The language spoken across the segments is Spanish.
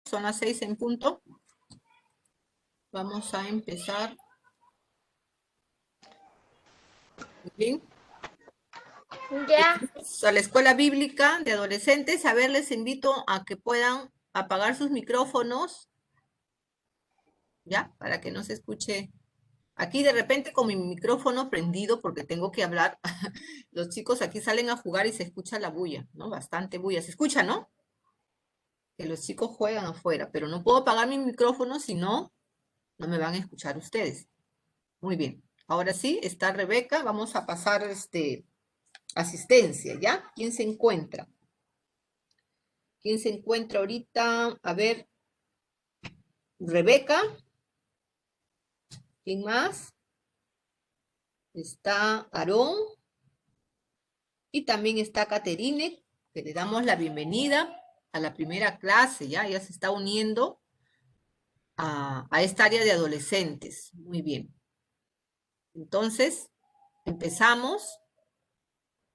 Son las 6 en punto. Vamos a empezar. Bien. Ya. A la escuela bíblica de adolescentes. A ver, les invito a que puedan apagar sus micrófonos. ¿Ya? Para que no se escuche. Aquí de repente con mi micrófono prendido porque tengo que hablar. Los chicos aquí salen a jugar y se escucha la bulla, ¿no? Bastante bulla. ¿Se escucha, no? Que los chicos juegan afuera, pero no puedo apagar mi micrófono, si no, no me van a escuchar ustedes. Muy bien. Ahora sí, está Rebeca. Vamos a pasar asistencia, ¿ya? ¿Quién se encuentra? ¿Quién se encuentra ahorita? A ver, Rebeca. ¿Quién más? Está Aarón. Y también está Caterine, que le damos la bienvenida a la primera clase, ¿ya? Ella se está uniendo a esta área de adolescentes. Muy bien. Entonces, empezamos.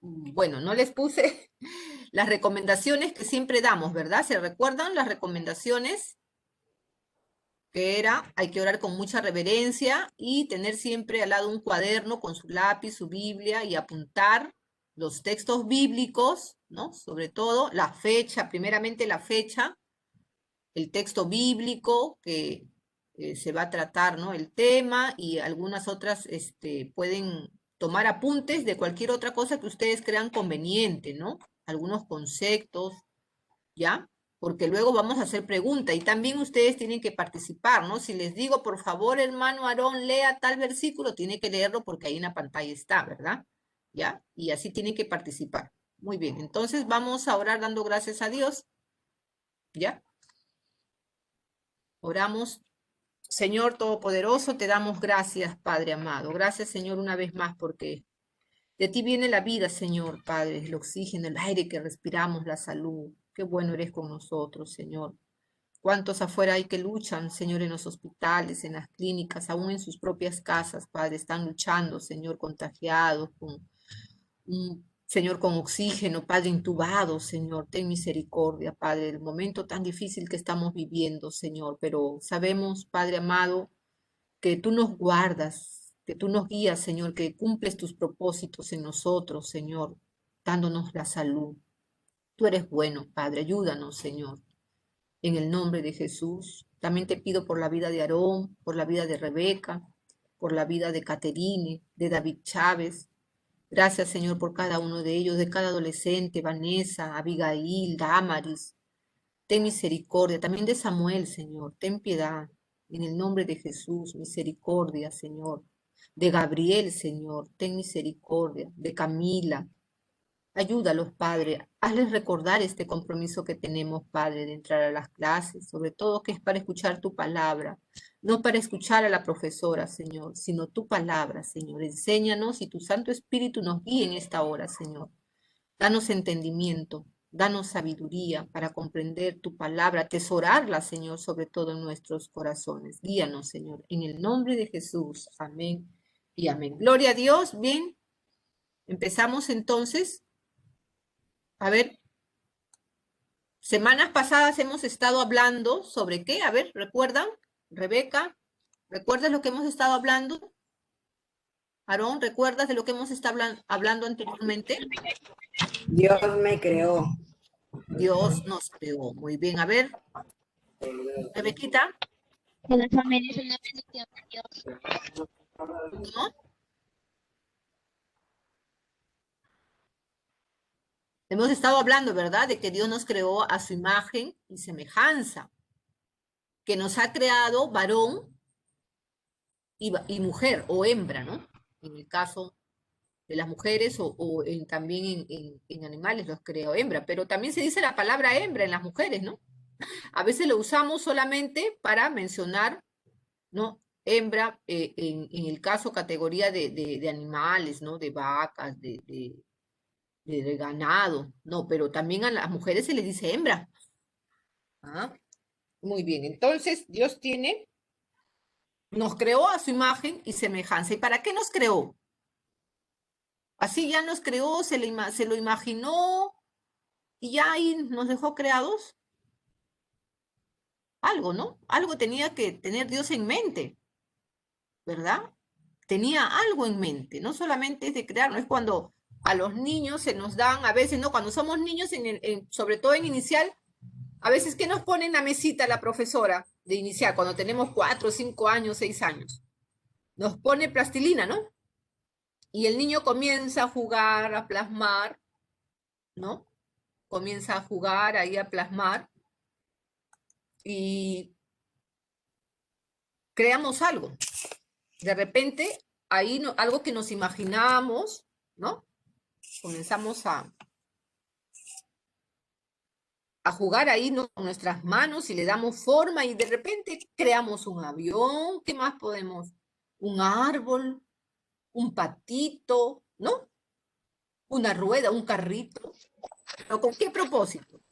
Bueno, no les puse las recomendaciones que siempre damos, ¿verdad? ¿Se recuerdan las recomendaciones? Que era, hay que orar con mucha reverencia y tener siempre al lado un cuaderno con su lápiz, su Biblia y apuntar los textos bíblicos, ¿no? Sobre todo la fecha, primeramente la fecha, el texto bíblico que se va a tratar, ¿no? El tema y algunas otras pueden tomar apuntes de cualquier otra cosa que ustedes crean conveniente, ¿no? Algunos conceptos, ¿ya? Porque luego vamos a hacer preguntas y también ustedes tienen que participar, ¿no? Si les digo, por favor, hermano Aarón, lea tal versículo, tiene que leerlo porque ahí en la pantalla está, ¿verdad? ¿Ya? Y así tienen que participar. Muy bien, entonces vamos a orar dando gracias a Dios, ¿ya? Oramos. Señor Todopoderoso, te damos gracias, Padre amado. Gracias, Señor, una vez más porque de ti viene la vida, Señor, Padre, el oxígeno, el aire que respiramos, la salud. Qué bueno eres con nosotros, Señor. Cuántos afuera hay que luchan, Señor, en los hospitales, en las clínicas, aún en sus propias casas, Padre, están luchando, Señor, contagiados, Señor, con oxígeno, Padre, intubado, Señor, ten misericordia, Padre, el momento tan difícil que estamos viviendo, Señor, pero sabemos, Padre amado, que tú nos guardas, que tú nos guías, Señor, que cumples tus propósitos en nosotros, Señor, dándonos la salud. Tú eres bueno, Padre, ayúdanos, Señor. En el nombre de Jesús. También te pido por la vida de Aarón, por la vida de Rebeca, por la vida de Caterine, de David Chávez. Gracias, Señor, por cada uno de ellos, de cada adolescente, Vanessa, Abigail, Damaris. Ten misericordia. También de Samuel, Señor. Ten piedad. En el nombre de Jesús, misericordia, Señor. De Gabriel, Señor. Ten misericordia. De Camila, ayúdalos, Padre. Hazles recordar este compromiso que tenemos, Padre, de entrar a las clases, sobre todo que es para escuchar tu palabra, no para escuchar a la profesora, Señor, sino tu palabra, Señor. Enséñanos y tu Santo Espíritu nos guíe en esta hora, Señor. Danos entendimiento, danos sabiduría para comprender tu palabra, atesorarla, Señor, sobre todo en nuestros corazones. Guíanos, Señor, en el nombre de Jesús. Amén y amén. Gloria a Dios. Bien, empezamos entonces. A ver, semanas pasadas hemos estado hablando sobre qué, a ver, ¿recuerdan? Rebeca, ¿recuerdas lo que hemos estado hablando? Aarón, ¿recuerdas de lo que hemos estado hablando anteriormente? Dios me creó. Dios nos creó. Muy bien, a ver, Rebequita. Que la familia es una bendición de Dios. ¿No? Hemos estado hablando, ¿verdad? De que Dios nos creó a su imagen y semejanza, que nos ha creado varón y mujer o hembra, ¿no? En el caso de las mujeres o también en animales los creo hembra, pero también se dice la palabra hembra en las mujeres, ¿no? A veces lo usamos solamente para mencionar, ¿no? Hembra en el caso categoría de animales, ¿no? De vacas, de ganado, no, pero también a las mujeres se les dice hembra. ¿Ah? Muy bien, entonces Dios nos creó a su imagen y semejanza. ¿Y para qué nos creó? Así ya nos creó, se lo imaginó y ya ahí nos dejó creados. algo, ¿no? Algo tenía que tener Dios en mente, ¿verdad? Tenía algo en mente, no solamente es de crear, no es cuando a los niños se nos dan, a veces, ¿no? Cuando somos niños, sobre todo en inicial, a veces, ¿qué nos pone en la mesita la profesora de inicial cuando tenemos 4, 5 años, 6 años? Nos pone plastilina, ¿no? Y el niño comienza a jugar, a plasmar, ¿no? Comienza a jugar ahí a plasmar y creamos algo. De repente, ahí no, algo que nos imaginamos, ¿no? Comenzamos a jugar ahí, ¿no? Con nuestras manos y le damos forma y de repente creamos un avión. ¿Qué más podemos? Un árbol, un patito, ¿no? Una rueda, un carrito. ¿Pero con qué propósito?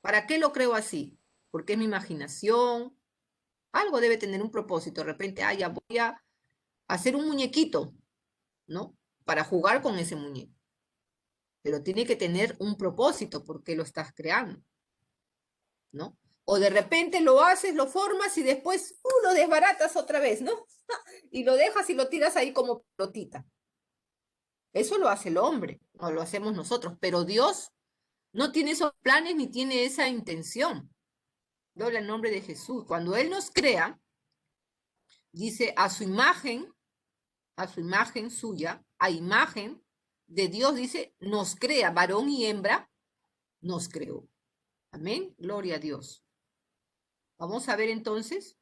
¿Para qué lo creo así? Porque es mi imaginación. Algo debe tener un propósito. De repente, ya voy a hacer un muñequito, ¿no? Para jugar con ese muñeco. Pero tiene que tener un propósito porque lo estás creando, ¿no? O de repente lo haces, lo formas y después lo desbaratas otra vez, ¿no? Y lo dejas y lo tiras ahí como pelotita. Eso lo hace el hombre, o lo hacemos nosotros, pero Dios no tiene esos planes ni tiene esa intención. Gloria al nombre de Jesús. Cuando Él nos crea, dice a su imagen suya, a imagen de Dios, dice, nos crea, varón y hembra, nos creó. Amén. Gloria a Dios. Vamos a ver entonces.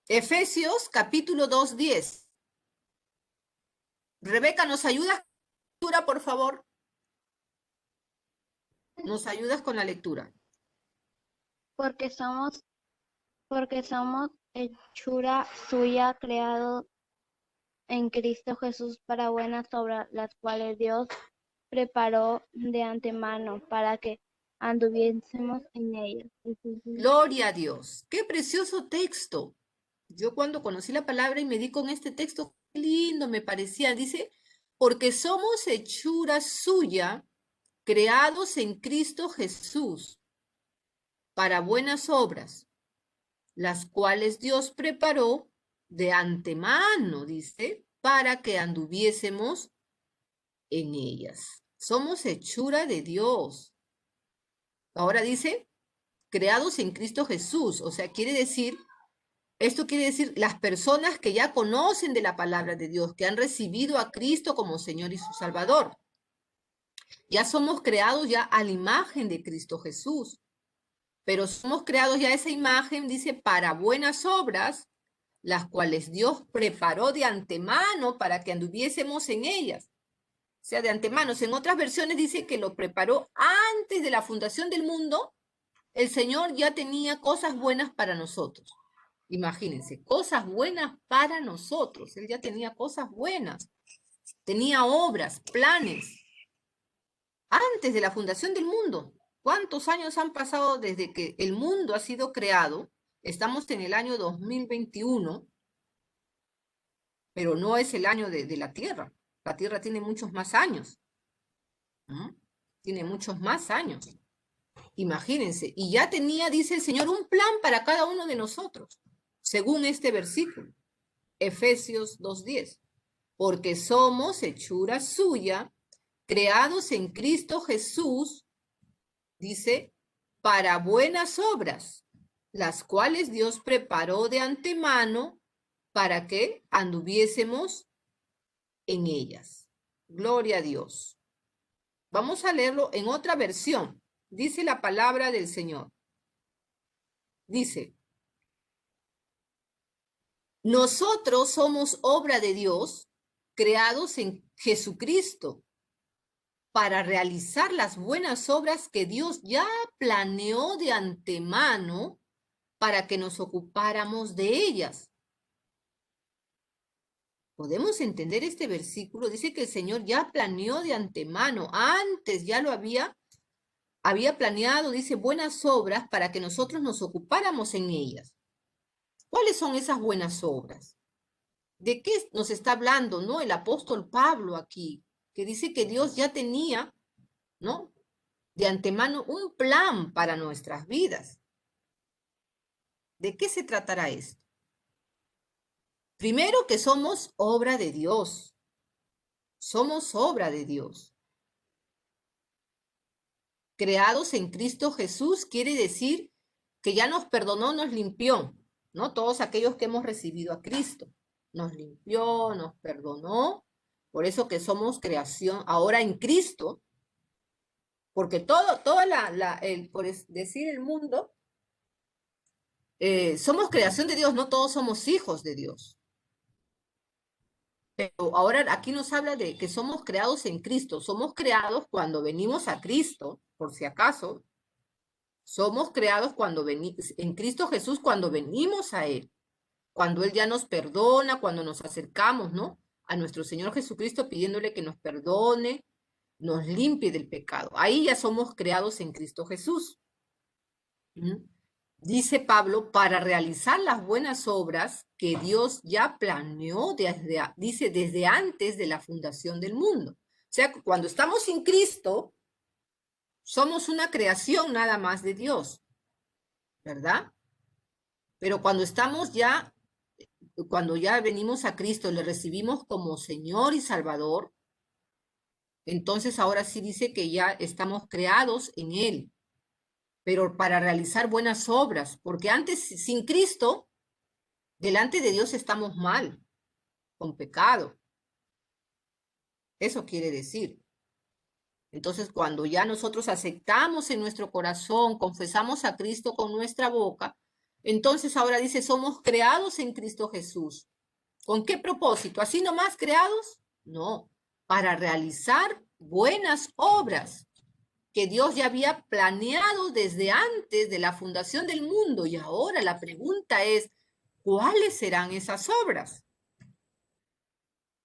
Efesios capítulo 2:10. Rebeca, ¿nos ayudas con la lectura, por favor? ¿Nos ayudas con la lectura? Porque somos hechura suya, creado en Cristo Jesús para buenas obras, las cuales Dios preparó de antemano para que anduviésemos en ellas. Gloria a Dios. Qué precioso texto. Yo cuando conocí la palabra y me di con este texto, qué lindo me parecía. Dice, porque somos hechura suya, creados en Cristo Jesús, para buenas obras, las cuales Dios preparó de antemano, dice, para que anduviésemos en ellas. Somos hechura de Dios. Ahora dice, creados en Cristo Jesús. O sea, esto quiere decir las personas que ya conocen de la palabra de Dios, que han recibido a Cristo como Señor y su Salvador. Ya somos creados ya a la imagen de Cristo Jesús. Pero somos creados ya a esa imagen, dice, para buenas obras, las cuales Dios preparó de antemano para que anduviésemos en ellas. O sea, de antemano. En otras versiones dice que lo preparó antes de la fundación del mundo. El Señor ya tenía cosas buenas para nosotros. Imagínense, cosas buenas para nosotros. Él ya tenía cosas buenas. Tenía obras, planes. Antes de la fundación del mundo. ¿Cuántos años han pasado desde que el mundo ha sido creado? Estamos en el año 2021, pero no es el año de la Tierra. La Tierra tiene muchos más años. ¿No? Tiene muchos más años. Imagínense. Y ya tenía, dice el Señor, un plan para cada uno de nosotros, según este versículo, Efesios 2:10. Porque somos hechura suya, creados en Cristo Jesús, dice, para buenas obras, las cuales Dios preparó de antemano para que anduviésemos en ellas. Gloria a Dios. Vamos a leerlo en otra versión. Dice la palabra del Señor. Dice, nosotros somos obra de Dios, creados en Jesucristo, para realizar las buenas obras que Dios ya planeó de antemano para que nos ocupáramos de ellas. ¿Podemos entender este versículo? Dice que el Señor ya planeó de antemano, antes ya lo había planeado, dice, buenas obras para que nosotros nos ocupáramos en ellas. ¿Cuáles son esas buenas obras? ¿De qué nos está hablando, no? El apóstol Pablo aquí, que dice que Dios ya tenía, ¿no? De antemano un plan para nuestras vidas. ¿De qué se tratará esto? Primero que somos obra de Dios. Somos obra de Dios. Creados en Cristo Jesús quiere decir que ya nos perdonó, nos limpió, ¿no? Todos aquellos que hemos recibido a Cristo. Nos limpió, nos perdonó. Por eso que somos creación ahora en Cristo. Porque por decir el mundo, somos creación de Dios, no todos somos hijos de Dios. Pero ahora aquí nos habla de que somos creados en Cristo. Somos creados cuando venimos a Cristo, por si acaso. Somos creados en Cristo Jesús cuando venimos a Él. Cuando Él ya nos perdona, cuando nos acercamos, ¿no? A nuestro Señor Jesucristo pidiéndole que nos perdone, nos limpie del pecado. Ahí ya somos creados en Cristo Jesús. ¿Mm? Dice Pablo, para realizar las buenas obras que Dios ya planeó desde antes de la fundación del mundo. O sea, cuando estamos sin Cristo, somos una creación nada más de Dios, ¿verdad? Pero cuando ya venimos a Cristo, le recibimos como Señor y Salvador, entonces ahora sí dice que ya estamos creados en Él, pero para realizar buenas obras, porque antes, sin Cristo, delante de Dios estamos mal, con pecado. Eso quiere decir. Entonces, cuando ya nosotros aceptamos en nuestro corazón, confesamos a Cristo con nuestra boca, entonces ahora dice, somos creados en Cristo Jesús. ¿Con qué propósito? ¿Así nomás creados? No, para realizar buenas obras que Dios ya había planeado desde antes de la fundación del mundo. Y ahora la pregunta es, ¿cuáles serán esas obras?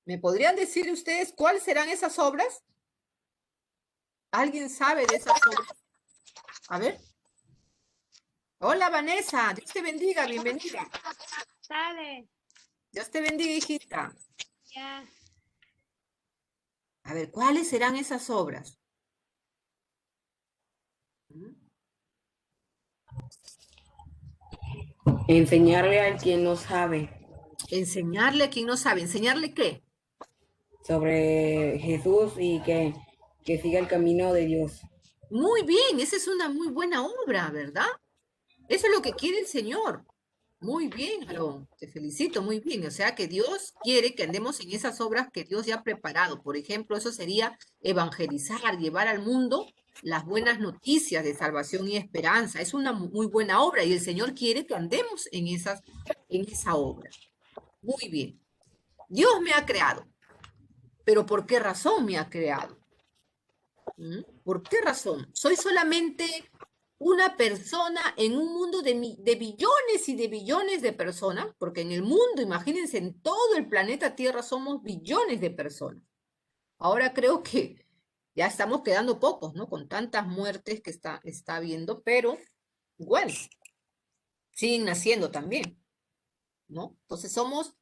¿Me podrían decir ustedes cuáles serán esas obras? ¿Alguien sabe de esas obras? A ver. Hola, Vanessa. Dios te bendiga. Bienvenida. Sale, Dios te bendiga, hijita. ya. A ver, ¿cuáles serán esas obras? Enseñarle al quien no sabe Enseñarle a quien no sabe. ¿Enseñarle qué? sobre Jesús y que siga el camino de Dios. Muy bien, esa es una muy buena obra, ¿verdad? Eso es lo que quiere el Señor. Muy bien, Aarón, te felicito, muy bien. O sea que Dios quiere que andemos en esas obras que Dios ya ha preparado. Por ejemplo, eso sería evangelizar, llevar al mundo las buenas noticias de salvación y esperanza. Es una muy buena obra y el Señor quiere que andemos en esa obra. Muy bien. Dios me ha creado, pero ¿por qué razón me ha creado? ¿Por qué razón? Soy solamente una persona en un mundo de billones y de billones de personas, porque en el mundo, imagínense, en todo el planeta Tierra somos billones de personas. Ahora creo que ya estamos quedando pocos, ¿no? Con tantas muertes que está habiendo, pero bueno, siguen naciendo también, ¿no? Entonces somos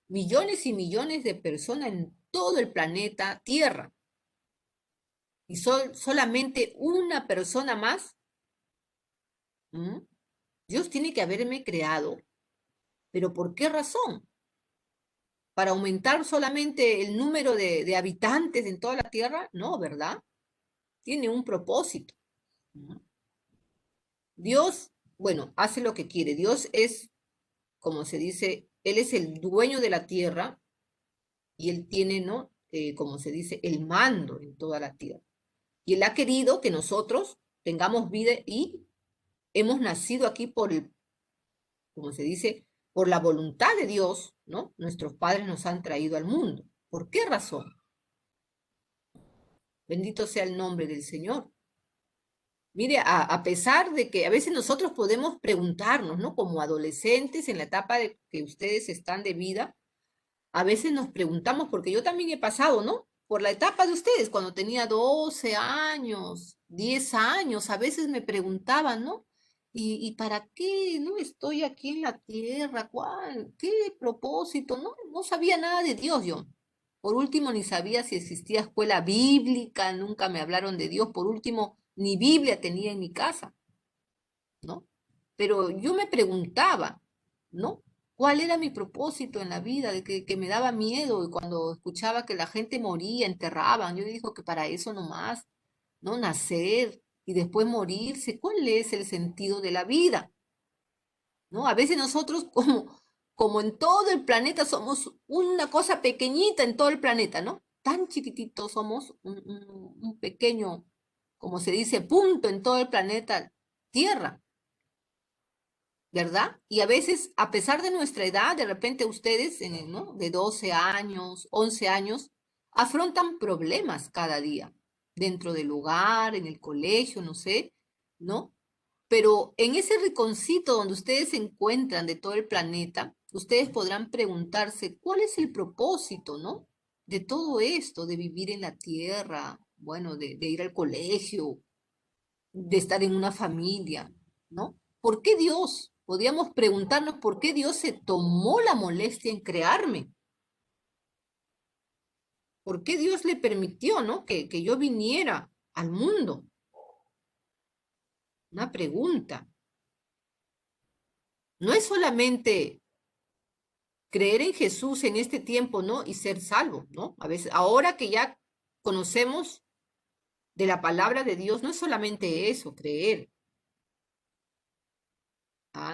millones y millones de personas en todo el planeta Tierra. Y solamente una persona más. Dios tiene que haberme creado, pero ¿por qué razón? ¿Para aumentar solamente el número de habitantes en toda la tierra? No, ¿verdad? Tiene un propósito. Dios, bueno, hace lo que quiere. Dios es, como se dice, Él es el dueño de la tierra y Él tiene, ¿no? Como se dice, el mando en toda la tierra. Y Él ha querido que nosotros tengamos vida y hemos nacido aquí como se dice, por la voluntad de Dios, ¿no? Nuestros padres nos han traído al mundo. ¿Por qué razón? Bendito sea el nombre del Señor. Mire, a pesar de que a veces nosotros podemos preguntarnos, ¿no? Como adolescentes en la etapa de que ustedes están de vida, a veces nos preguntamos, porque yo también he pasado, ¿no? Por la etapa de ustedes, cuando tenía 12 años, 10 años, a veces me preguntaban, ¿no? ¿Y para qué no estoy aquí en la tierra? ¿Qué propósito? No, no sabía nada de Dios yo. Por último, ni sabía si existía escuela bíblica, nunca me hablaron de Dios. Por último, ni Biblia tenía en mi casa, ¿no? pero yo me preguntaba, ¿no? ¿Cuál era mi propósito en la vida? De que me daba miedo y cuando escuchaba que la gente moría, enterraban, yo digo que para eso nomás, ¿no? Nacer y después morirse, ¿cuál es el sentido de la vida? ¿No? A veces nosotros como en todo el planeta somos una cosa pequeñita en todo el planeta, ¿no? Tan chiquititos somos un pequeño, como se dice, punto en todo el planeta Tierra, ¿verdad? Y a veces, a pesar de nuestra edad, de repente ustedes, ¿no? De 12 años, 11 años, afrontan problemas cada día, dentro del hogar, en el colegio, no sé, ¿no? Pero en ese rinconcito donde ustedes se encuentran de todo el planeta, ustedes podrán preguntarse cuál es el propósito, ¿no? De todo esto, de vivir en la tierra, bueno, de ir al colegio, de estar en una familia, ¿no? ¿Por qué Dios? Podríamos preguntarnos por qué Dios se tomó la molestia en crearme. ¿Por qué Dios le permitió, ¿no? Que yo viniera al mundo. Una pregunta. No es solamente creer en Jesús en este tiempo, ¿no? Y ser salvo, ¿no? A veces, ahora que ya conocemos de la palabra de Dios, no es solamente eso, creer.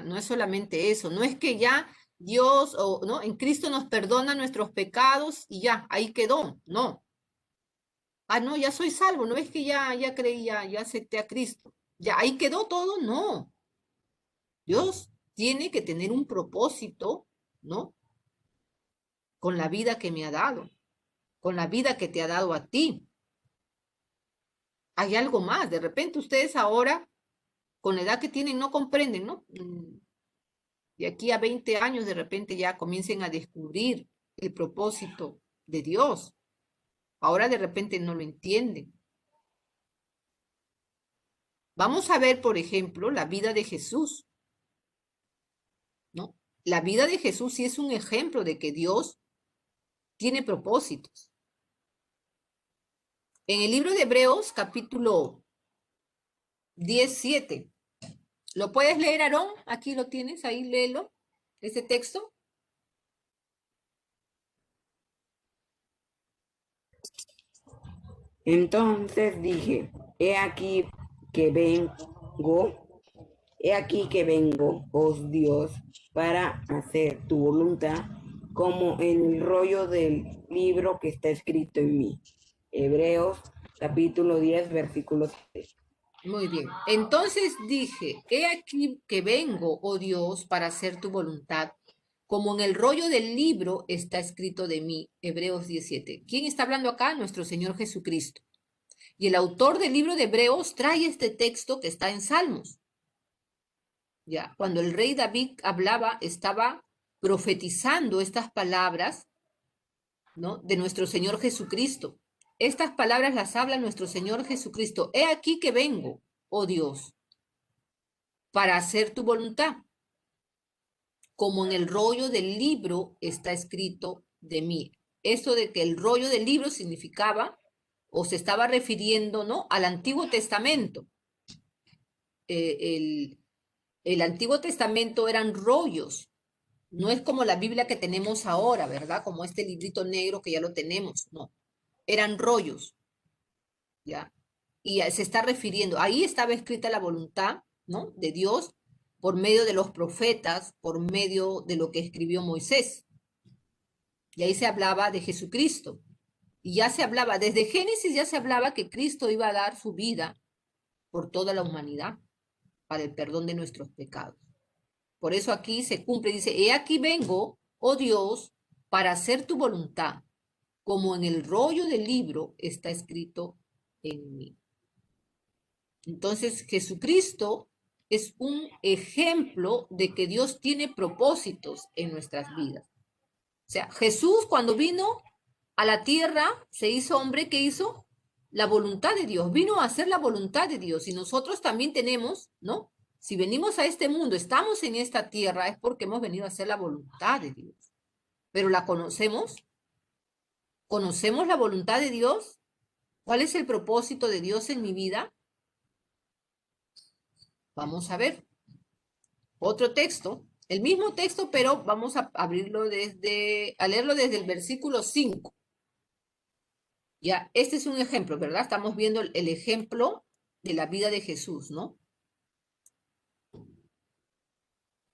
No es solamente eso, no es que ya Dios o no en Cristo nos perdona nuestros pecados y ya, ahí quedó, no. No, ya soy salvo, no es que ya creí, ya acepté a Cristo. Ya ahí quedó todo, no. Dios tiene que tener un propósito, ¿no? Con la vida que me ha dado, con la vida que te ha dado a ti. Hay algo más, de repente ustedes ahora, con la edad que tienen, no comprenden, ¿no? De aquí a 20 años, de repente ya comiencen a descubrir el propósito de Dios. Ahora de repente no lo entienden. Vamos a ver, por ejemplo, la vida de Jesús, ¿no? La vida de Jesús sí es un ejemplo de que Dios tiene propósitos. En el libro de Hebreos, capítulo 17, ¿lo puedes leer, Aarón? Aquí lo tienes, ahí léelo, ese texto. Entonces dije, he aquí que vengo, oh Dios, para hacer tu voluntad, como en el rollo del libro que está escrito en mí. Hebreos capítulo 10, versículo 7. Muy bien. Entonces dije, he aquí que vengo, oh Dios, para hacer tu voluntad, como en el rollo del libro está escrito de mí. Hebreos 17. ¿Quién está hablando acá? Nuestro Señor Jesucristo. Y el autor del libro de Hebreos trae este texto que está en Salmos. Ya, cuando el rey David hablaba, estaba profetizando estas palabras, ¿no? De nuestro Señor Jesucristo. Estas palabras las habla nuestro Señor Jesucristo. He aquí que vengo, oh Dios, para hacer tu voluntad, como en el rollo del libro está escrito de mí. Esto de que el rollo del libro significaba o se estaba refiriendo, ¿no? Al Antiguo Testamento. El Antiguo Testamento eran rollos, no es como la Biblia que tenemos ahora, ¿verdad? Como este librito negro que ya lo tenemos, no, eran rollos, ¿ya? Y se está refiriendo, ahí estaba escrita la voluntad, ¿no? De Dios por medio de los profetas, por medio de lo que escribió Moisés. Y ahí se hablaba de Jesucristo. Y ya se hablaba, desde Génesis ya se hablaba que Cristo iba a dar su vida por toda la humanidad para el perdón de nuestros pecados. Por eso aquí se cumple, dice, he aquí vengo, oh Dios, para hacer tu voluntad, como en el rollo del libro está escrito en mí. Entonces, Jesucristo es un ejemplo de que Dios tiene propósitos en nuestras vidas. O sea, Jesús cuando vino a la tierra, se hizo hombre, ¿qué hizo? La voluntad de Dios, vino a hacer la voluntad de Dios y nosotros también tenemos, ¿no? Si venimos a este mundo, estamos en esta tierra, es porque hemos venido a hacer la voluntad de Dios. Pero la conocemos, conocemos la voluntad de Dios. ¿Cuál es el propósito de Dios en mi vida? Vamos a ver. Otro texto, el mismo texto, pero vamos a abrirlo a leerlo desde el versículo 5. Ya, este es un ejemplo, ¿verdad? Estamos viendo el ejemplo de la vida de Jesús, ¿no?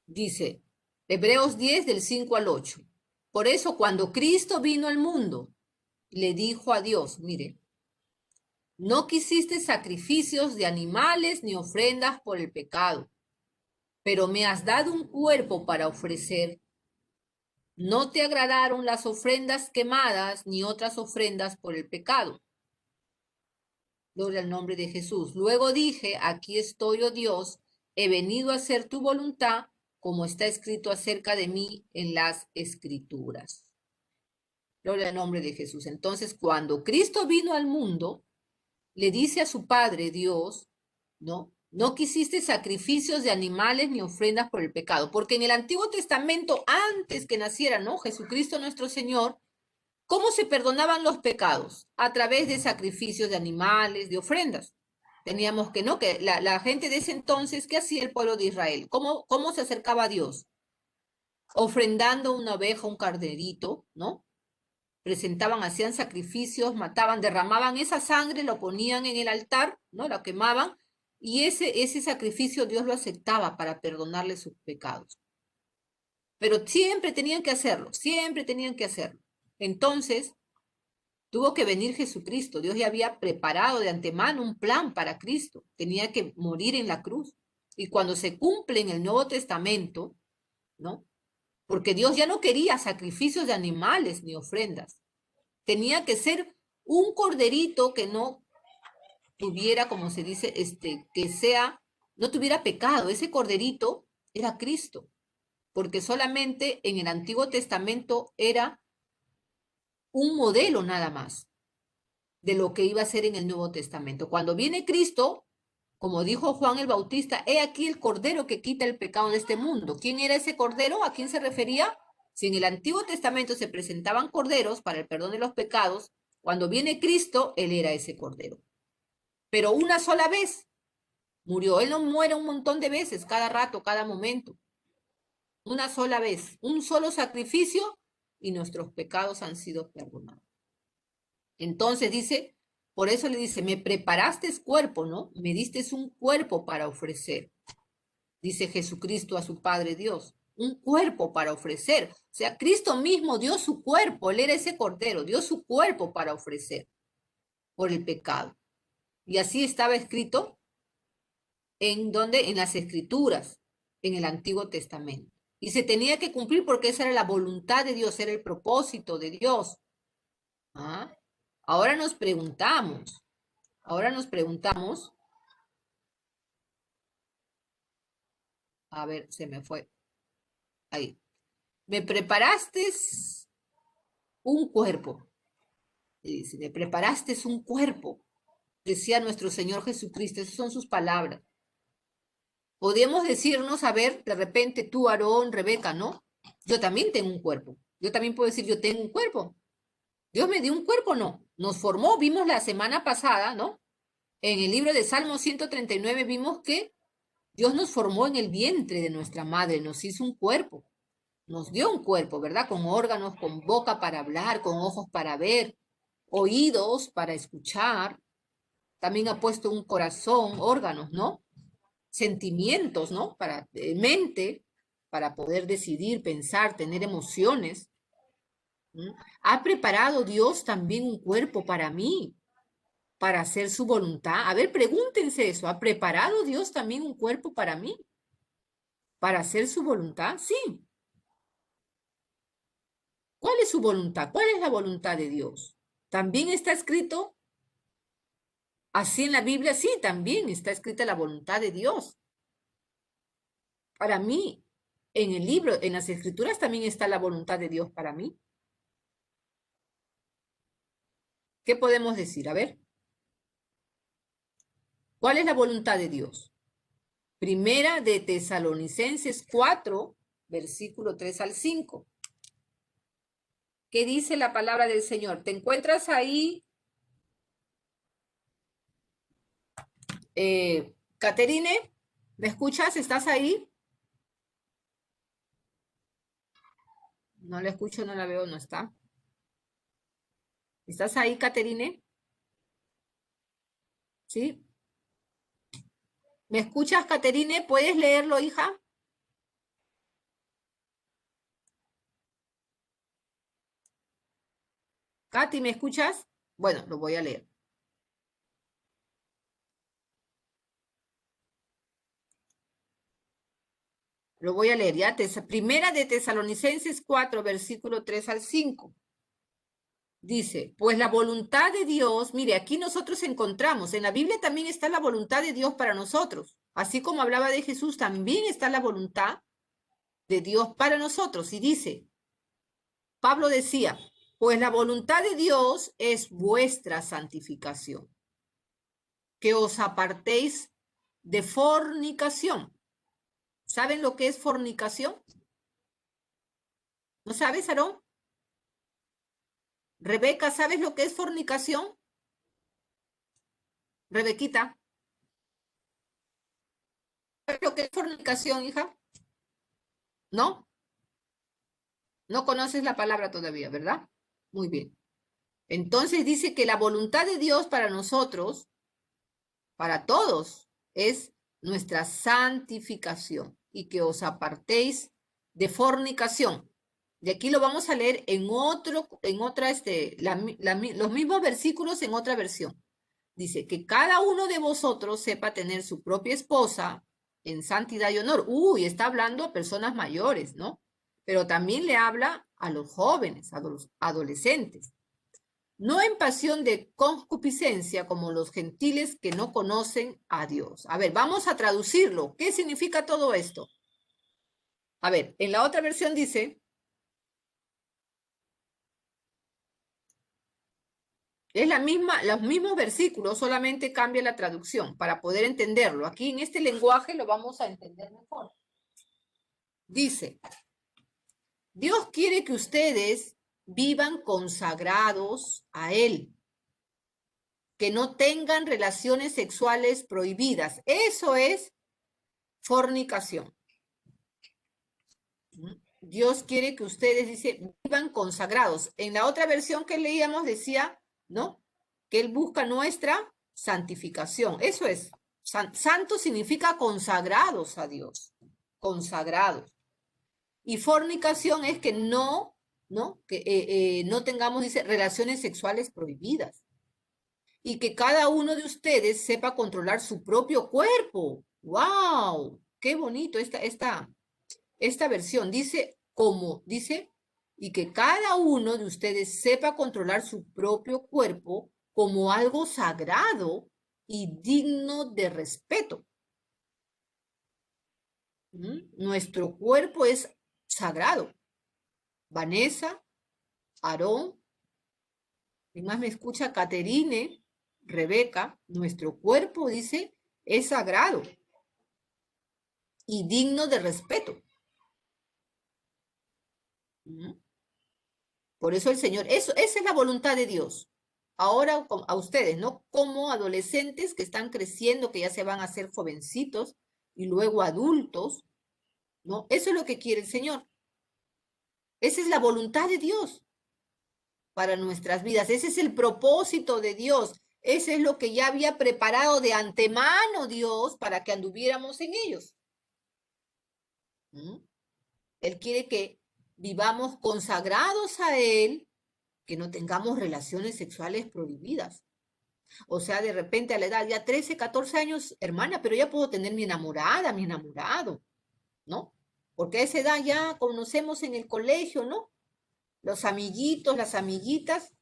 Dice, Hebreos 10 del 5 al 8. Por eso cuando Cristo vino al mundo, le dijo a Dios, mire, no quisiste sacrificios de animales ni ofrendas por el pecado, pero me has dado un cuerpo para ofrecer. No te agradaron las ofrendas quemadas ni otras ofrendas por el pecado. Gloria al nombre de Jesús. Luego dije, aquí estoy, oh Dios, he venido a hacer tu voluntad, como está escrito acerca de mí en las Escrituras. Gloria al nombre de Jesús. Entonces, cuando Cristo vino al mundo, le dice a su Padre Dios, ¿no? No quisiste sacrificios de animales ni ofrendas por el pecado, porque en el Antiguo Testamento, antes que naciera, ¿no? Jesucristo nuestro Señor, ¿cómo se perdonaban los pecados? A través de sacrificios de animales, de ofrendas. Teníamos que, ¿no? Que la gente de ese entonces, ¿qué hacía el pueblo de Israel? ¿Cómo se acercaba a Dios? Ofrendando una oveja, un carnerito, ¿no? Presentaban, hacían sacrificios, mataban, derramaban esa sangre, lo ponían en el altar, ¿no? La quemaban, y ese sacrificio Dios lo aceptaba para perdonarle sus pecados. Pero siempre tenían que hacerlo, siempre tenían que hacerlo. Entonces, tuvo que venir Jesucristo. Dios ya había preparado de antemano un plan para Cristo. Tenía que morir en la cruz. Y cuando se cumple en el Nuevo Testamento, ¿no? Porque Dios ya no quería sacrificios de animales ni ofrendas. Tenía que ser un corderito que no tuviera, como se dice, no tuviera pecado. Ese corderito era Cristo, porque solamente en el Antiguo Testamento era un modelo nada más de lo que iba a ser en el Nuevo Testamento. Cuando viene Cristo, como dijo Juan el Bautista, he aquí el cordero que quita el pecado de este mundo. ¿Quién era ese cordero? ¿A quién se refería? Si en el Antiguo Testamento se presentaban corderos para el perdón de los pecados, cuando viene Cristo, Él era ese cordero. Pero una sola vez murió. Él no muere un montón de veces, cada rato, cada momento. Una sola vez, un solo sacrificio y nuestros pecados han sido perdonados. Entonces dice, por eso le dice, me preparaste cuerpo, ¿no? Me diste un cuerpo para ofrecer. Dice Jesucristo a su Padre Dios, un cuerpo para ofrecer. O sea, Cristo mismo dio su cuerpo, Él era ese cordero, dio su cuerpo para ofrecer por el pecado. Y así estaba escrito en las Escrituras, en el Antiguo Testamento. Y se tenía que cumplir porque esa era la voluntad de Dios, era el propósito de Dios. ¿Ah? Ahora nos preguntamos, a ver, se me fue, ahí. Me preparaste un cuerpo, dice, me preparaste un cuerpo, decía nuestro Señor Jesucristo, esas son sus palabras. Podemos decirnos, a ver, de repente tú, Aarón, Rebeca, ¿no? Yo también tengo un cuerpo. Yo también puedo decir, yo tengo un cuerpo. Dios me dio un cuerpo, no. Nos formó, vimos la semana pasada, ¿no? En el libro de Salmo 139 vimos que Dios nos formó en el vientre de nuestra madre, nos hizo un cuerpo, nos dio un cuerpo, ¿verdad? Con órganos, con boca para hablar, con ojos para ver, oídos para escuchar. También ha puesto un corazón, órganos, ¿no? Sentimientos, ¿no? Mente, para poder decidir, pensar, tener emociones. ¿Mm? Ha preparado Dios también un cuerpo para mí, para hacer su voluntad. A ver, pregúntense eso. ¿Ha preparado Dios también un cuerpo para mí? ¿Para hacer su voluntad? Sí. ¿Cuál es su voluntad? ¿Cuál es la voluntad de Dios? ¿También está escrito así en la Biblia? Sí, también está escrita la voluntad de Dios. Para mí, en el libro, en las Escrituras también está la voluntad de Dios para mí. ¿Qué podemos decir? A ver. ¿Cuál es la voluntad de Dios? Primera de Tesalonicenses 4, versículo 3 al 5. ¿Qué dice la palabra del Señor? ¿Te encuentras ahí, Caterine? ¿Me escuchas? ¿Estás ahí? No la escucho, no la veo, no está. ¿Estás ahí, Caterine? ¿Sí? ¿Me escuchas, Caterine? ¿Puedes leerlo, hija? Katy, ¿me escuchas? Bueno, lo voy a leer. Lo voy a leer ya. Primera de Tesalonicenses 4, versículo 3 al 5. Dice, pues la voluntad de Dios, mire, aquí nosotros encontramos, en la Biblia también está la voluntad de Dios para nosotros. Así como hablaba de Jesús, también está la voluntad de Dios para nosotros. Y dice, Pablo decía, pues la voluntad de Dios es vuestra santificación, que os apartéis de fornicación. ¿Saben lo que es fornicación? ¿No sabes, Aarón? Rebeca, ¿sabes lo que es fornicación? Rebequita, ¿sabes lo que es fornicación, hija? ¿No? No conoces la palabra todavía, ¿verdad? Muy bien. Entonces dice que la voluntad de Dios para nosotros, para todos, es nuestra santificación y que os apartéis de fornicación. De aquí lo vamos a leer en otra, los mismos versículos en otra versión. Dice que cada uno de vosotros sepa tener su propia esposa en santidad y honor. Uy, está hablando a personas mayores, ¿no? Pero también le habla a los jóvenes, a los adolescentes. No en pasión de concupiscencia como los gentiles que no conocen a Dios. A ver, vamos a traducirlo. ¿Qué significa todo esto? A ver, en la otra versión dice, es los mismos versículos, solamente cambia la traducción para poder entenderlo. Aquí en este lenguaje lo vamos a entender mejor. Dice, Dios quiere que ustedes vivan consagrados a Él, que no tengan relaciones sexuales prohibidas. Eso es fornicación. Dios quiere que ustedes, dice, vivan consagrados. En la otra versión que leíamos decía, ¿no? Que Él busca nuestra santificación. Eso es. Santo significa consagrados a Dios. Consagrados. Y fornicación es que no tengamos, dice, relaciones sexuales prohibidas. Y que cada uno de ustedes sepa controlar su propio cuerpo. ¡Wow! ¡Qué bonito esta versión! Dice, y que cada uno de ustedes sepa controlar su propio cuerpo como algo sagrado y digno de respeto. Nuestro cuerpo es sagrado. Vanessa, Aarón, y más me escucha Caterine, Rebeca, nuestro cuerpo, dice, es sagrado y digno de respeto. Por eso el Señor, esa es la voluntad de Dios. Ahora a ustedes, ¿no? Como adolescentes que están creciendo, que ya se van a hacer jovencitos y luego adultos, ¿no? Eso es lo que quiere el Señor. Esa es la voluntad de Dios para nuestras vidas. Ese es el propósito de Dios. Ese es lo que ya había preparado de antemano Dios para que anduviéramos en ellos. Él quiere que vivamos consagrados a Él, que no tengamos relaciones sexuales prohibidas. O sea, de repente a la edad ya 13, 14 años, hermana, pero ya puedo tener mi enamorada, mi enamorado, ¿no? Porque a esa edad ya conocemos en el colegio, ¿no? Los amiguitos, las amiguitas,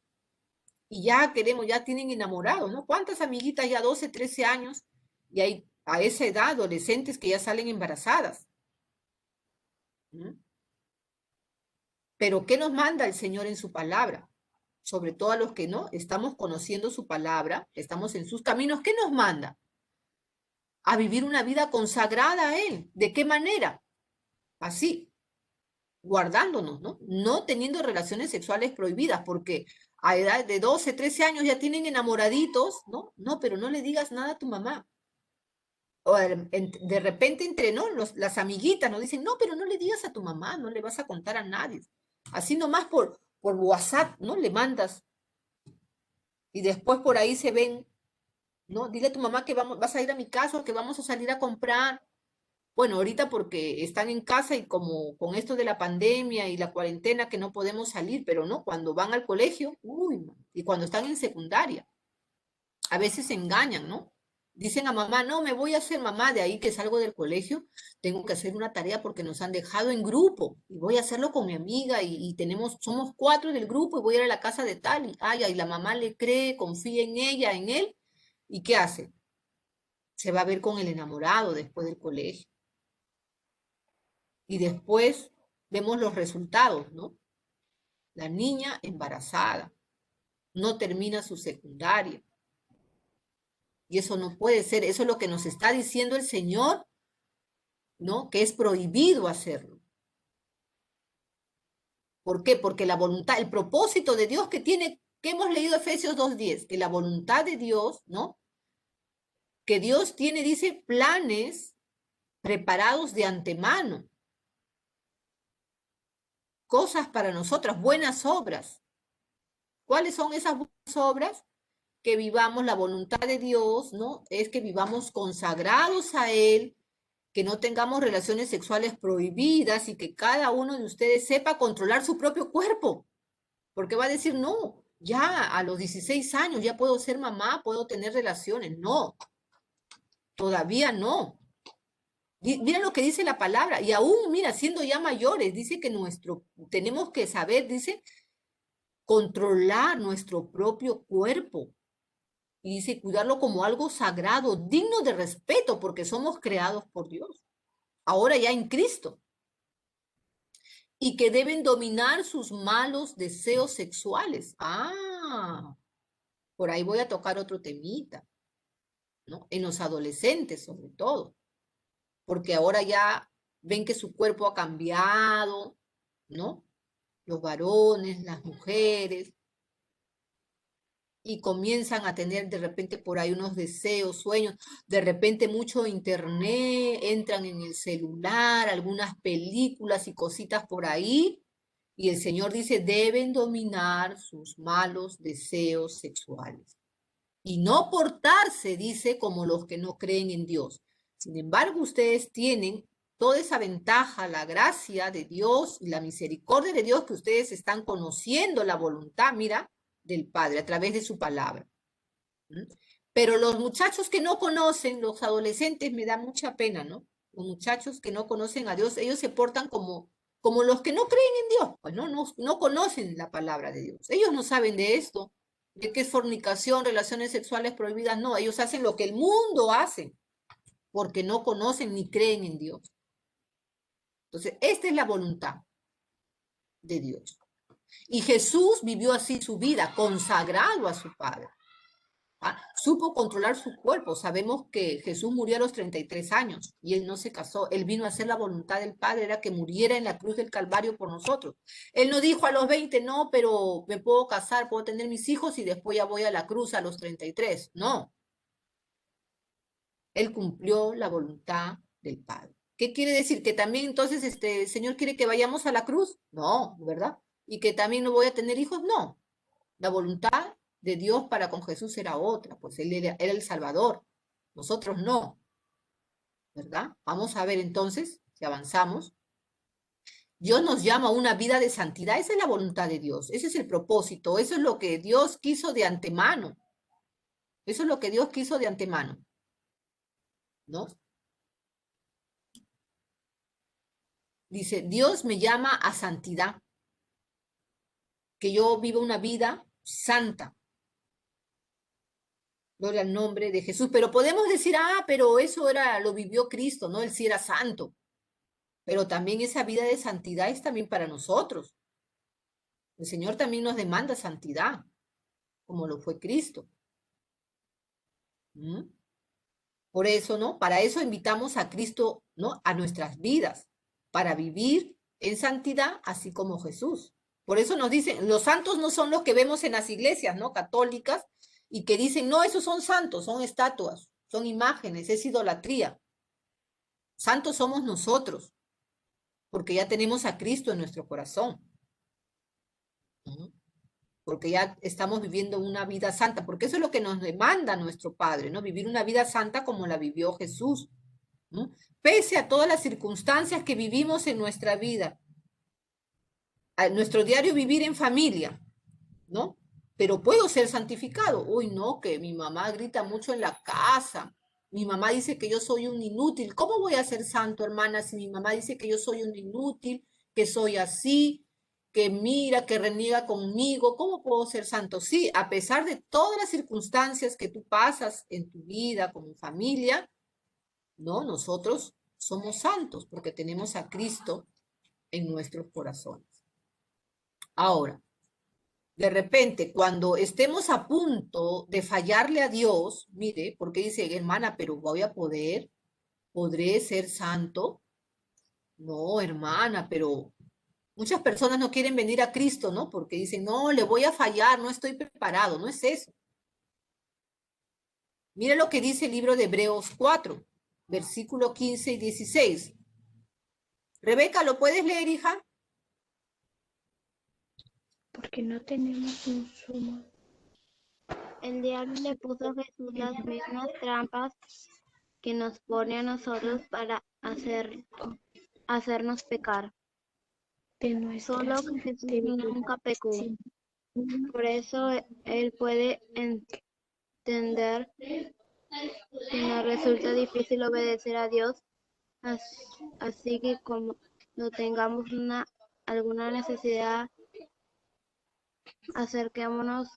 y ya queremos, ya tienen enamorados, ¿no? ¿Cuántas amiguitas ya 12, 13 años? Y hay a esa edad adolescentes que ya salen embarazadas. Pero ¿qué nos manda el Señor en su palabra? Sobre todo a los que no estamos conociendo su palabra, estamos en sus caminos, ¿qué nos manda? A vivir una vida consagrada a Él. ¿De qué manera? Así, guardándonos, ¿no? No teniendo relaciones sexuales prohibidas, porque a edad de 12, 13 años ya tienen enamoraditos, ¿no? No, pero no le digas nada a tu mamá. O de repente entre, ¿no? Las amiguitas nos dicen, no, pero no le digas a tu mamá, no le vas a contar a nadie. Así nomás por WhatsApp, ¿no? Le mandas y después por ahí se ven, ¿no? Dile a tu mamá que vas a ir a mi casa, que vamos a salir a comprar. Bueno, ahorita porque están en casa y como con esto de la pandemia y la cuarentena que no podemos salir, pero no, cuando van al colegio, uy, y cuando están en secundaria, a veces se engañan, ¿no? Dicen a mamá, no, me voy a hacer mamá, de ahí que salgo del colegio, tengo que hacer una tarea porque nos han dejado en grupo y voy a hacerlo con mi amiga y somos 4 del grupo y voy a ir a la casa de tal y, ay, y la mamá le cree, confía en ella, en él, ¿y qué hace? Se va a ver con el enamorado después del colegio. Y después vemos los resultados, ¿no? La niña embarazada, no termina su secundaria. Y eso no puede ser, eso es lo que nos está diciendo el Señor, ¿no? Que es prohibido hacerlo. ¿Por qué? Porque la voluntad, el propósito de Dios que tiene, que hemos leído Efesios 2:10, que la voluntad de Dios, ¿no? Que Dios tiene, dice, planes preparados de antemano, cosas para nosotras, buenas obras. ¿Cuáles son esas buenas obras? Que vivamos la voluntad de Dios, ¿no? Es que vivamos consagrados a Él, que no tengamos relaciones sexuales prohibidas y que cada uno de ustedes sepa controlar su propio cuerpo, porque va a decir, no, ya a los 16 años ya puedo ser mamá, puedo tener relaciones. No, todavía no. Mira lo que dice la palabra, y aún, mira, siendo ya mayores, dice que tenemos que saber, dice, controlar nuestro propio cuerpo. Y dice, cuidarlo como algo sagrado, digno de respeto, porque somos creados por Dios. Ahora ya en Cristo. Y que deben dominar sus malos deseos sexuales. Ah, por ahí voy a tocar otro temita, ¿no? En los adolescentes, sobre todo. Porque ahora ya ven que su cuerpo ha cambiado, ¿no? Los varones, las mujeres, y comienzan a tener de repente por ahí unos deseos, sueños, de repente mucho internet, entran en el celular, algunas películas y cositas por ahí, y el Señor dice, deben dominar sus malos deseos sexuales y no portarse, dice, como los que no creen en Dios. Sin embargo, ustedes tienen toda esa ventaja, la gracia de Dios y la misericordia de Dios, que ustedes están conociendo la voluntad, mira, del Padre a través de su palabra. Pero los muchachos que no conocen, los adolescentes, me da mucha pena, ¿no? Los muchachos que no conocen a Dios, ellos se portan como los que no creen en Dios, pues no conocen la palabra de Dios. Ellos no saben de esto, de qué es fornicación, relaciones sexuales prohibidas, no, ellos hacen lo que el mundo hace, porque no conocen ni creen en Dios. Entonces, esta es la voluntad de Dios. Y Jesús vivió así su vida, consagrado a su Padre. Supo controlar su cuerpo. Sabemos que Jesús murió a los 33 años y él no se casó. Él vino a hacer la voluntad del Padre, era que muriera en la cruz del Calvario por nosotros. Él no dijo a los 20, no, pero me puedo casar, puedo tener mis hijos y después ya voy a la cruz a los 33. No. Él cumplió la voluntad del Padre. ¿Qué quiere decir? ¿Que también entonces el Señor quiere que vayamos a la cruz? No, ¿verdad? ¿Y que también no voy a tener hijos? No. La voluntad de Dios para con Jesús era otra, pues Él era el Salvador, nosotros no, ¿verdad? Vamos a ver entonces, si avanzamos. Dios nos llama a una vida de santidad, esa es la voluntad de Dios, ese es el propósito, eso es lo que Dios quiso de antemano, eso es lo que Dios quiso de antemano, ¿no? Dice, Dios me llama a santidad, que yo viva una vida santa. Gloria al nombre de Jesús. Pero podemos decir, pero eso lo vivió Cristo, ¿no? Él sí era santo. Pero también esa vida de santidad es también para nosotros. El Señor también nos demanda santidad, como lo fue Cristo. ¿Mm? Por eso, ¿no? Para eso invitamos a Cristo, ¿no? A nuestras vidas, para vivir en santidad, así como Jesús. Por eso nos dicen, los santos no son los que vemos en las iglesias, ¿no? Católicas, y que dicen, no, esos son santos, son estatuas, son imágenes, es idolatría. Santos somos nosotros, porque ya tenemos a Cristo en nuestro corazón. ¿no? Porque ya estamos viviendo una vida santa, porque eso es lo que nos demanda nuestro Padre, ¿no? Vivir una vida santa como la vivió Jesús, ¿no? Pese a todas las circunstancias que vivimos en nuestra vida, a nuestro diario vivir en familia, ¿no? Pero puedo ser santificado. Uy, no, que mi mamá grita mucho en la casa. Mi mamá dice que yo soy un inútil. ¿Cómo voy a ser santo, hermana, si mi mamá dice que yo soy un inútil, que soy así, que mira, que reniega conmigo? ¿Cómo puedo ser santo? Sí, a pesar de todas las circunstancias que tú pasas en tu vida como familia, ¿no? Nosotros somos santos porque tenemos a Cristo en nuestros corazones. Ahora, de repente, cuando estemos a punto de fallarle a Dios, mire, porque dice, hermana, pero voy a poder, podré ser santo. No, hermana, pero muchas personas no quieren venir a Cristo, ¿no? Porque dicen, no, le voy a fallar, no estoy preparado, no es eso. Mire lo que dice el libro de Hebreos 4, versículo 15 y 16. Rebeca, ¿lo puedes leer, hija? Porque no tenemos un sumo. El diablo le puso a Jesús las mismas trampas que nos pone a nosotros para hacernos pecar. Solo que Jesús nunca pecó. Por eso Él puede entender que nos resulta difícil obedecer a Dios. Así que como no tengamos alguna necesidad, acerquémonos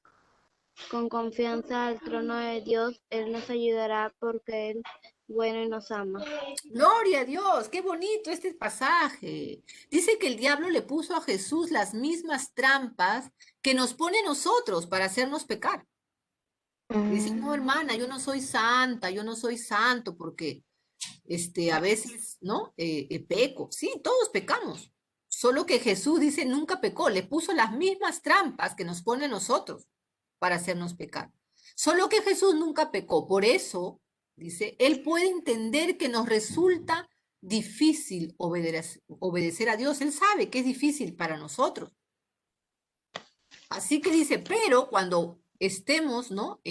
con confianza al trono de Dios. Él nos ayudará porque Él es bueno y nos ama. Gloria a Dios, qué bonito este pasaje. Dice que el diablo le puso a Jesús las mismas trampas que nos pone a nosotros para hacernos pecar. Dice, no, hermana, yo no soy santa, yo no soy santo porque a veces, ¿no? Peco. Sí, todos pecamos. Solo que Jesús dice, nunca pecó, le puso las mismas trampas que nos pone a nosotros para hacernos pecar. Solo que Jesús nunca pecó. Por eso, dice, Él puede entender que nos resulta difícil obedecer a Dios. Él sabe que es difícil para nosotros. Así que dice, pero cuando estemos, ¿no?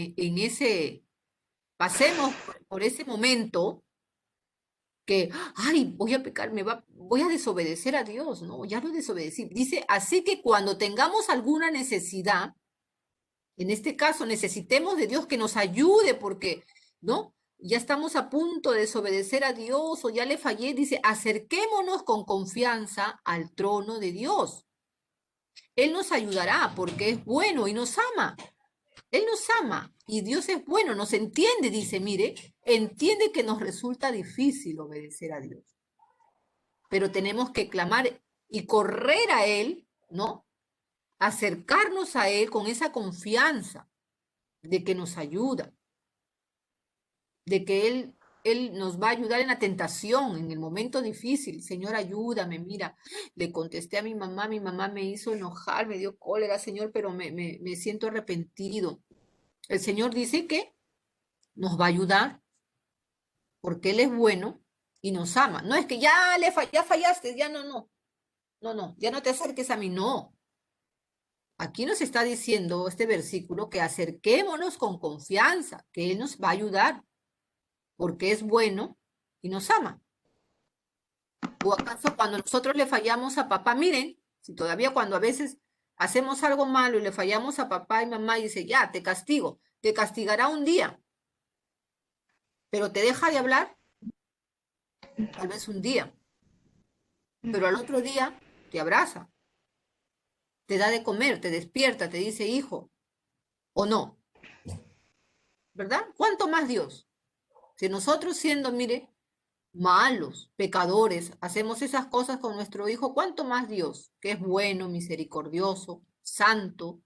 Pasemos por ese momento que, ay, voy a pecar, voy a desobedecer a Dios, ¿no? Ya lo desobedecí. Dice, así que cuando tengamos alguna necesidad, en este caso necesitemos de Dios que nos ayude porque, ¿no? Ya estamos a punto de desobedecer a Dios o ya le fallé, dice, acerquémonos con confianza al trono de Dios. Él nos ayudará porque es bueno y nos ama. Él nos ama y Dios es bueno, nos entiende, dice, mire, entiende que nos resulta difícil obedecer a Dios, pero tenemos que clamar y correr a Él, ¿no? Acercarnos a Él con esa confianza de que nos ayuda, de que Él nos va a ayudar en la tentación, en el momento difícil. Señor, ayúdame, mira, le contesté a mi mamá me hizo enojar, me dio cólera, Señor, pero me siento arrepentido. El Señor dice que nos va a ayudar porque Él es bueno y nos ama. No es que ya fallaste, ya no, ya no te acerques a mí, no. Aquí nos está diciendo este versículo que acerquémonos con confianza, que Él nos va a ayudar porque es bueno y nos ama. ¿O acaso cuando nosotros le fallamos a papá, miren, si todavía cuando a veces hacemos algo malo y le fallamos a papá y mamá y dice, ya, te castigo, te castigará un día, pero te deja de hablar, tal vez un día, pero al otro día te abraza, te da de comer, te despierta, te dice hijo, o no, ¿verdad? ¿Cuánto más Dios? Si nosotros siendo, mire, malos, pecadores, hacemos esas cosas con nuestro hijo, ¿cuánto más Dios, que es bueno, misericordioso, santo,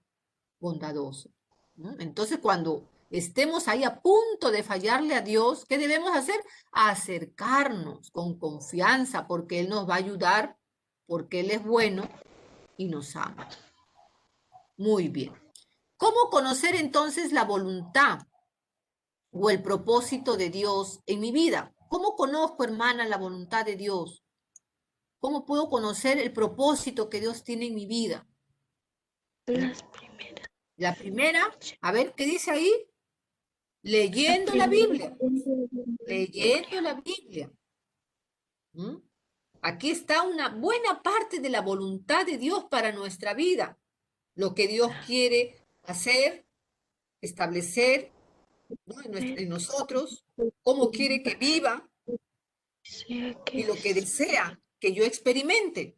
bondadoso? ¿No? Entonces, cuando estemos ahí a punto de fallarle a Dios, ¿qué debemos hacer? Acercarnos con confianza, porque Él nos va a ayudar, porque Él es bueno y nos ama. Muy bien. ¿Cómo conocer entonces la voluntad o el propósito de Dios en mi vida? ¿Cómo conozco, hermana, la voluntad de Dios? ¿Cómo puedo conocer el propósito que Dios tiene en mi vida? Las primeras. La primera, a ver, ¿qué dice ahí? Leyendo la Biblia, leyendo la Biblia. ¿Mm? Aquí está una buena parte de la voluntad de Dios para nuestra vida. Lo que Dios quiere hacer, establecer, ¿no? en nosotros, cómo quiere que viva y lo que desea que yo experimente.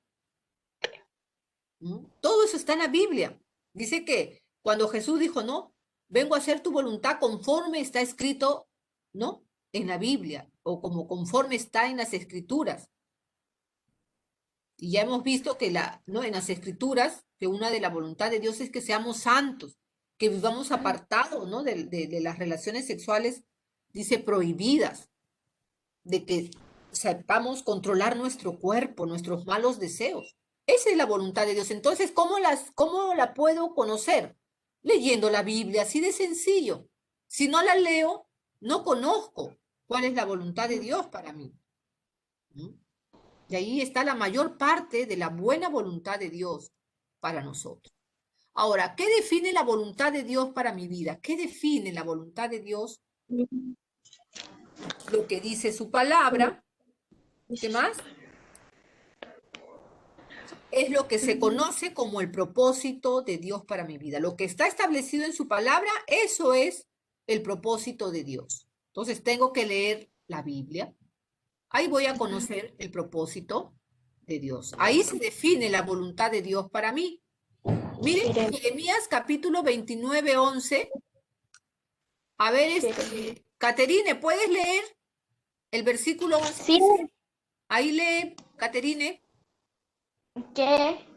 ¿Mm? Todo eso está en la Biblia. Dice que cuando Jesús dijo, no, vengo a hacer tu voluntad conforme está escrito, ¿no? En la Biblia, o como conforme está en las Escrituras. Y ya hemos visto que ¿no? En las Escrituras, que una de la voluntad de Dios es que seamos santos, que vivamos apartados, ¿no? de las relaciones sexuales, dice, prohibidas, de que sepamos controlar nuestro cuerpo, nuestros malos deseos. Esa es la voluntad de Dios. Entonces, ¿cómo la puedo conocer? Leyendo la Biblia, así de sencillo. Si no la leo, no conozco cuál es la voluntad de Dios para mí. ¿Mm? Y ahí está la mayor parte de la buena voluntad de Dios para nosotros. Ahora, ¿qué define la voluntad de Dios para mi vida? ¿Qué define la voluntad de Dios? Lo que dice su palabra. ¿Qué más? Es lo que se conoce como el propósito de Dios para mi vida. Lo que está establecido en su palabra, eso es el propósito de Dios. Entonces tengo que leer la Biblia. Ahí voy a conocer el propósito de Dios. Ahí se define la voluntad de Dios para mí. Miren, Jeremías capítulo 29, 11. A ver, Caterine, ¿puedes leer el versículo 11? Sí, Ahí lee, Caterine. que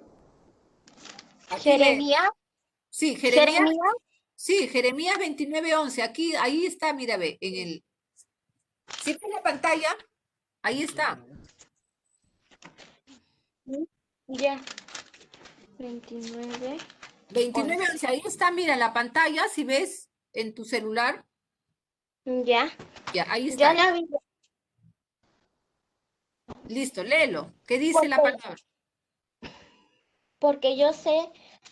Aquí lee. Jeremías, Sí, Jeremías. Jeremías, Sí, Jeremías 29, 11. Aquí, ahí está, mira, ve, en el... ¿Sí está en la pantalla? Ahí está. ya, 29, 29, 11. 11. Ahí está, mira, en la pantalla, si ves en tu celular. Ya, Ya, ahí ya está. la vi. Listo, léelo. ¿Qué dice la Porque, palabra? porque yo sé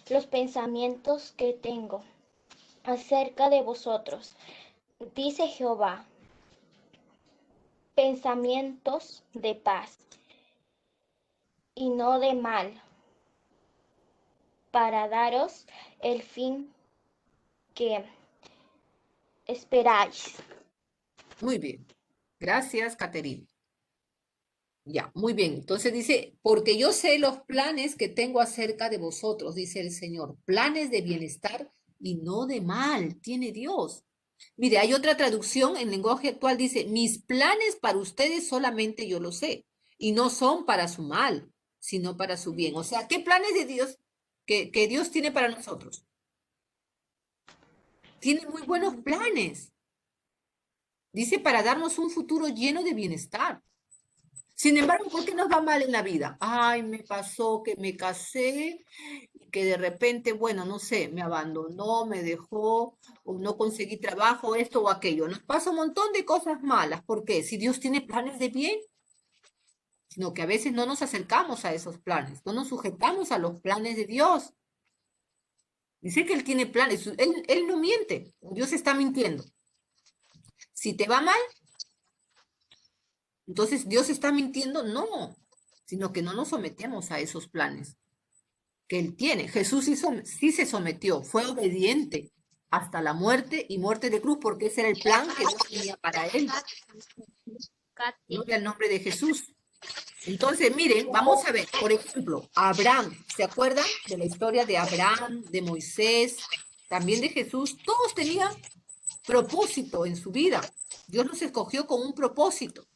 los pensamientos que tengo acerca de vosotros, dice Jehová, pensamientos de paz y no de mal, para daros el fin que esperáis. Muy bien. Gracias, Caterina. Ya, muy bien. Entonces dice, porque yo sé los planes que tengo acerca de vosotros, dice el Señor, planes de bienestar y no de mal, tiene Dios. Mire, hay otra traducción en lenguaje actual, dice, mis planes para ustedes solamente yo los sé, y no son para su mal, sino para su bien. O sea, ¿qué planes de Dios que Dios tiene para nosotros? Tiene muy buenos planes. Dice, para darnos un futuro lleno de bienestar. Sin embargo, ¿por qué nos va mal en la vida? Ay, me pasó que me casé y que de repente, bueno, no sé, me abandonó, me dejó, o no conseguí trabajo, esto o aquello. Nos pasa un montón de cosas malas. ¿Por qué? Si Dios tiene planes de bien, sino que a veces no nos acercamos a esos planes, no nos sujetamos a los planes de Dios. Dice que Él tiene planes, Él no miente, Dios está mintiendo. Si te va mal, entonces Dios está mintiendo, no, sino que no nos sometemos a esos planes que Él tiene. Jesús sí se sometió, fue obediente hasta la muerte y muerte de cruz, porque ese era el plan que Dios tenía para Él. Gloria al nombre de Jesús. Entonces, miren, vamos a ver, por ejemplo, Abraham, ¿se acuerdan de la historia de Abraham, de Moisés, también de Jesús? Todos tenían propósito en su vida. Dios los escogió con un propósito.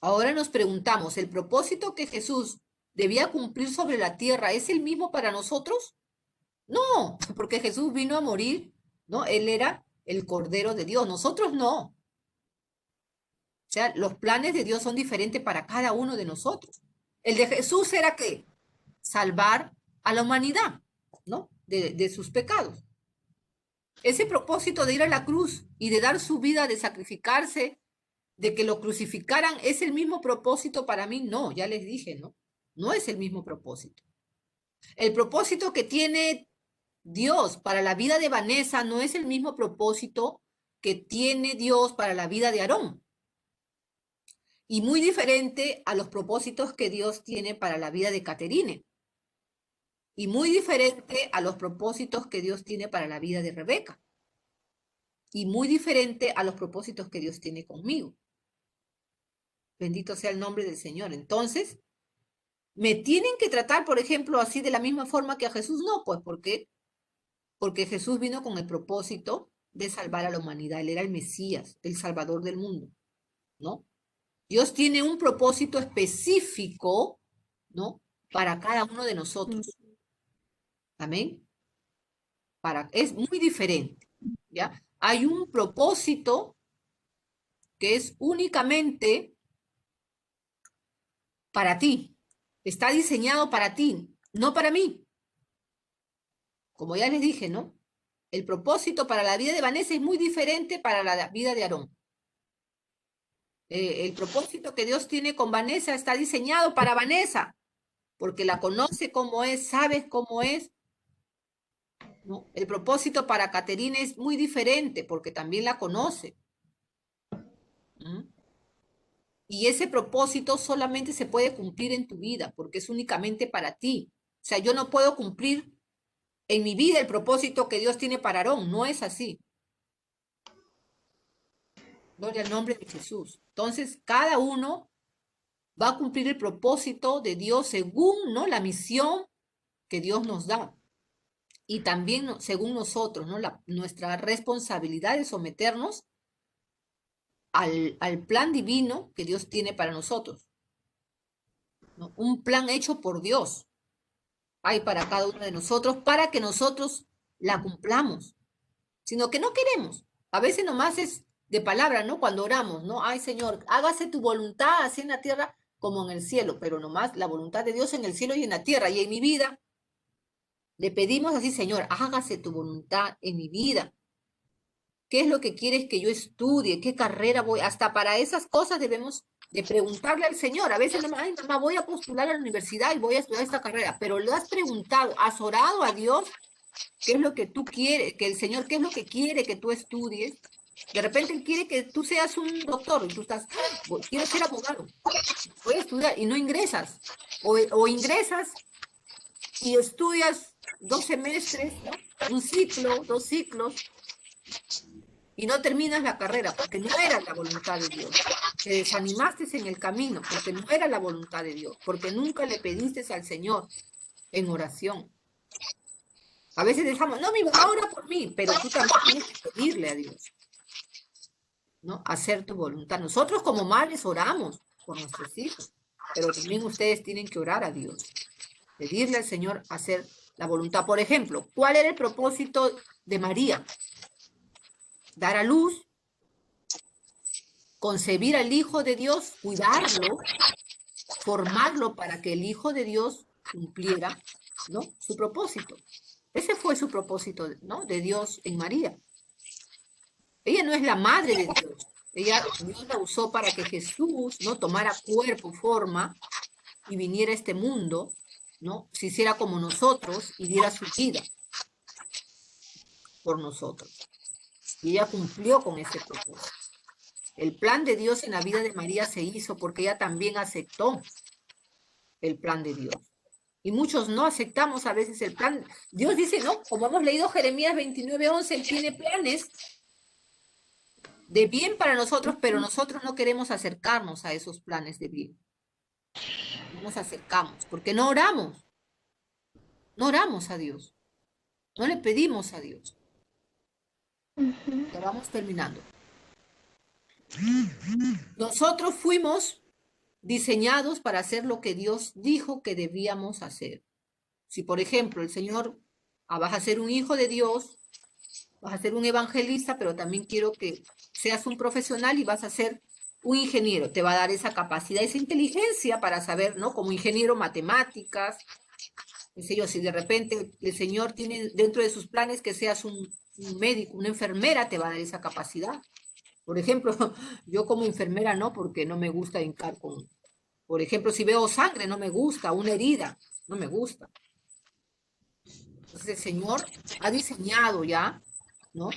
Ahora nos preguntamos, ¿el propósito que Jesús debía cumplir sobre la tierra es el mismo para nosotros? No, porque Jesús vino a morir, ¿no? Él era el Cordero de Dios, nosotros no. O sea, los planes de Dios son diferentes para cada uno de nosotros. El de Jesús era ¿qué? Salvar a la humanidad, ¿no? De sus pecados. Ese propósito de ir a la cruz y de dar su vida, de sacrificarse, de que lo crucificaran, ¿es el mismo propósito para mí? No, ya les dije, ¿no? No es el mismo propósito. El propósito que tiene Dios para la vida de Vanessa no es el mismo propósito que tiene Dios para la vida de Aarón. Y muy diferente a los propósitos que Dios tiene para la vida de Caterine. Y muy diferente a los propósitos que Dios tiene para la vida de Rebeca. Y muy diferente a los propósitos que Dios tiene conmigo. Bendito sea el nombre del Señor. Entonces, ¿me tienen que tratar, por ejemplo, así de la misma forma que a Jesús? No, pues, ¿por qué? Porque Jesús vino con el propósito de salvar a la humanidad. Él era el Mesías, el Salvador del mundo, ¿no? Dios tiene un propósito específico, ¿no? Para cada uno de nosotros. Amén. Es muy diferente, ¿ya? Hay un propósito que es únicamente para ti. Está diseñado para ti, no para mí. Como ya les dije, ¿no? El propósito para la vida de Vanessa es muy diferente para la vida de Aarón. El propósito que Dios tiene con Vanessa está diseñado para Vanessa, porque la conoce como es, sabes cómo es, ¿no? El propósito para Caterina es muy diferente, porque también la conoce. ¿Mm? Y ese propósito solamente se puede cumplir en tu vida, porque es únicamente para ti. O sea, yo no puedo cumplir en mi vida el propósito que Dios tiene para Aarón, no es así. Gloria al nombre de Jesús. Entonces, cada uno va a cumplir el propósito de Dios según, ¿no?, la misión que Dios nos da. Y también según nosotros, ¿no?, nuestra responsabilidad de someternos al plan divino que Dios tiene para nosotros, ¿no? Un plan hecho por Dios hay para cada uno de nosotros para que nosotros la cumplamos, sino que no queremos. A veces nomás es de palabra, ¿no? Cuando oramos, ¿no? Ay, Señor, hágase tu voluntad así en la tierra como en el cielo, pero nomás la voluntad de Dios en el cielo y en la tierra. Y en mi vida le pedimos así, Señor, hágase tu voluntad en mi vida. ¿Qué es lo que quieres que yo estudie? ¿Qué carrera voy? Hasta para esas cosas debemos de preguntarle al Señor. A veces, ay, mamá, voy a postular a la universidad y voy a estudiar esta carrera, pero le has preguntado, has orado a Dios, ¿qué es lo que tú quieres? Que el Señor, ¿qué es lo que quiere que tú estudies? De repente Él quiere que tú seas un doctor y tú estás, quiero ser abogado, voy a estudiar y no ingresas. O ingresas y estudias 2 semestres, ¿no?, un ciclo, 2 ciclos, y no terminas la carrera porque no era la voluntad de Dios. Te desanimaste en el camino porque no era la voluntad de Dios, porque nunca le pediste al Señor en oración. A veces dejamos, no, mi mamá ora por mí, pero tú también tienes que pedirle a Dios, ¿no? Hacer tu voluntad. Nosotros como madres oramos por nuestros hijos, pero también ustedes tienen que orar a Dios, pedirle al Señor hacer la voluntad. Por ejemplo, ¿cuál era el propósito de María? Dar a luz, concebir al Hijo de Dios, cuidarlo, formarlo para que el Hijo de Dios cumpliera, ¿no?, su propósito. Ese fue su propósito, ¿no?, de Dios en María. Ella no es la madre de Dios. Dios la usó para que Jesús, ¿no?, tomara cuerpo, forma, y viniera a este mundo, ¿no?, se hiciera como nosotros y diera su vida por nosotros. Y ella cumplió con ese propósito. El plan de Dios en la vida de María se hizo porque ella también aceptó el plan de Dios. Y muchos no aceptamos a veces el plan. Dios dice, no, como hemos leído Jeremías 29:11, Él tiene planes de bien para nosotros, pero nosotros no queremos acercarnos a esos planes de bien. No nos acercamos porque no oramos. No oramos a Dios. No le pedimos a Dios. Ya vamos terminando. Nosotros fuimos diseñados para hacer lo que Dios dijo que debíamos hacer. Si, por ejemplo, el Señor, vas a ser un hijo de Dios, vas a ser un evangelista, pero también quiero que seas un profesional y vas a ser un ingeniero. Te va a dar esa capacidad, esa inteligencia para saber, ¿no?, como ingeniero, matemáticas. En serio, si de repente el Señor tiene dentro de sus planes que seas un médico, una enfermera, te va a dar esa capacidad. Por ejemplo, yo como enfermera no, porque no me gusta hincar con... Por ejemplo, si veo sangre, no me gusta, una herida, no me gusta. Entonces el Señor ha diseñado ya, ¿no?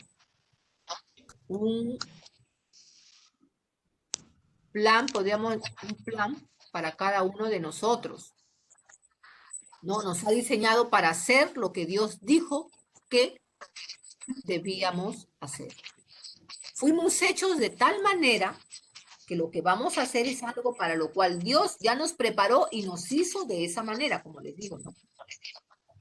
Un plan, podríamos, un plan para cada uno de nosotros, ¿no? Nos ha diseñado para hacer lo que Dios dijo que debíamos hacer. Fuimos hechos de tal manera que lo que vamos a hacer es algo para lo cual Dios ya nos preparó y nos hizo de esa manera, como les digo, ¿no?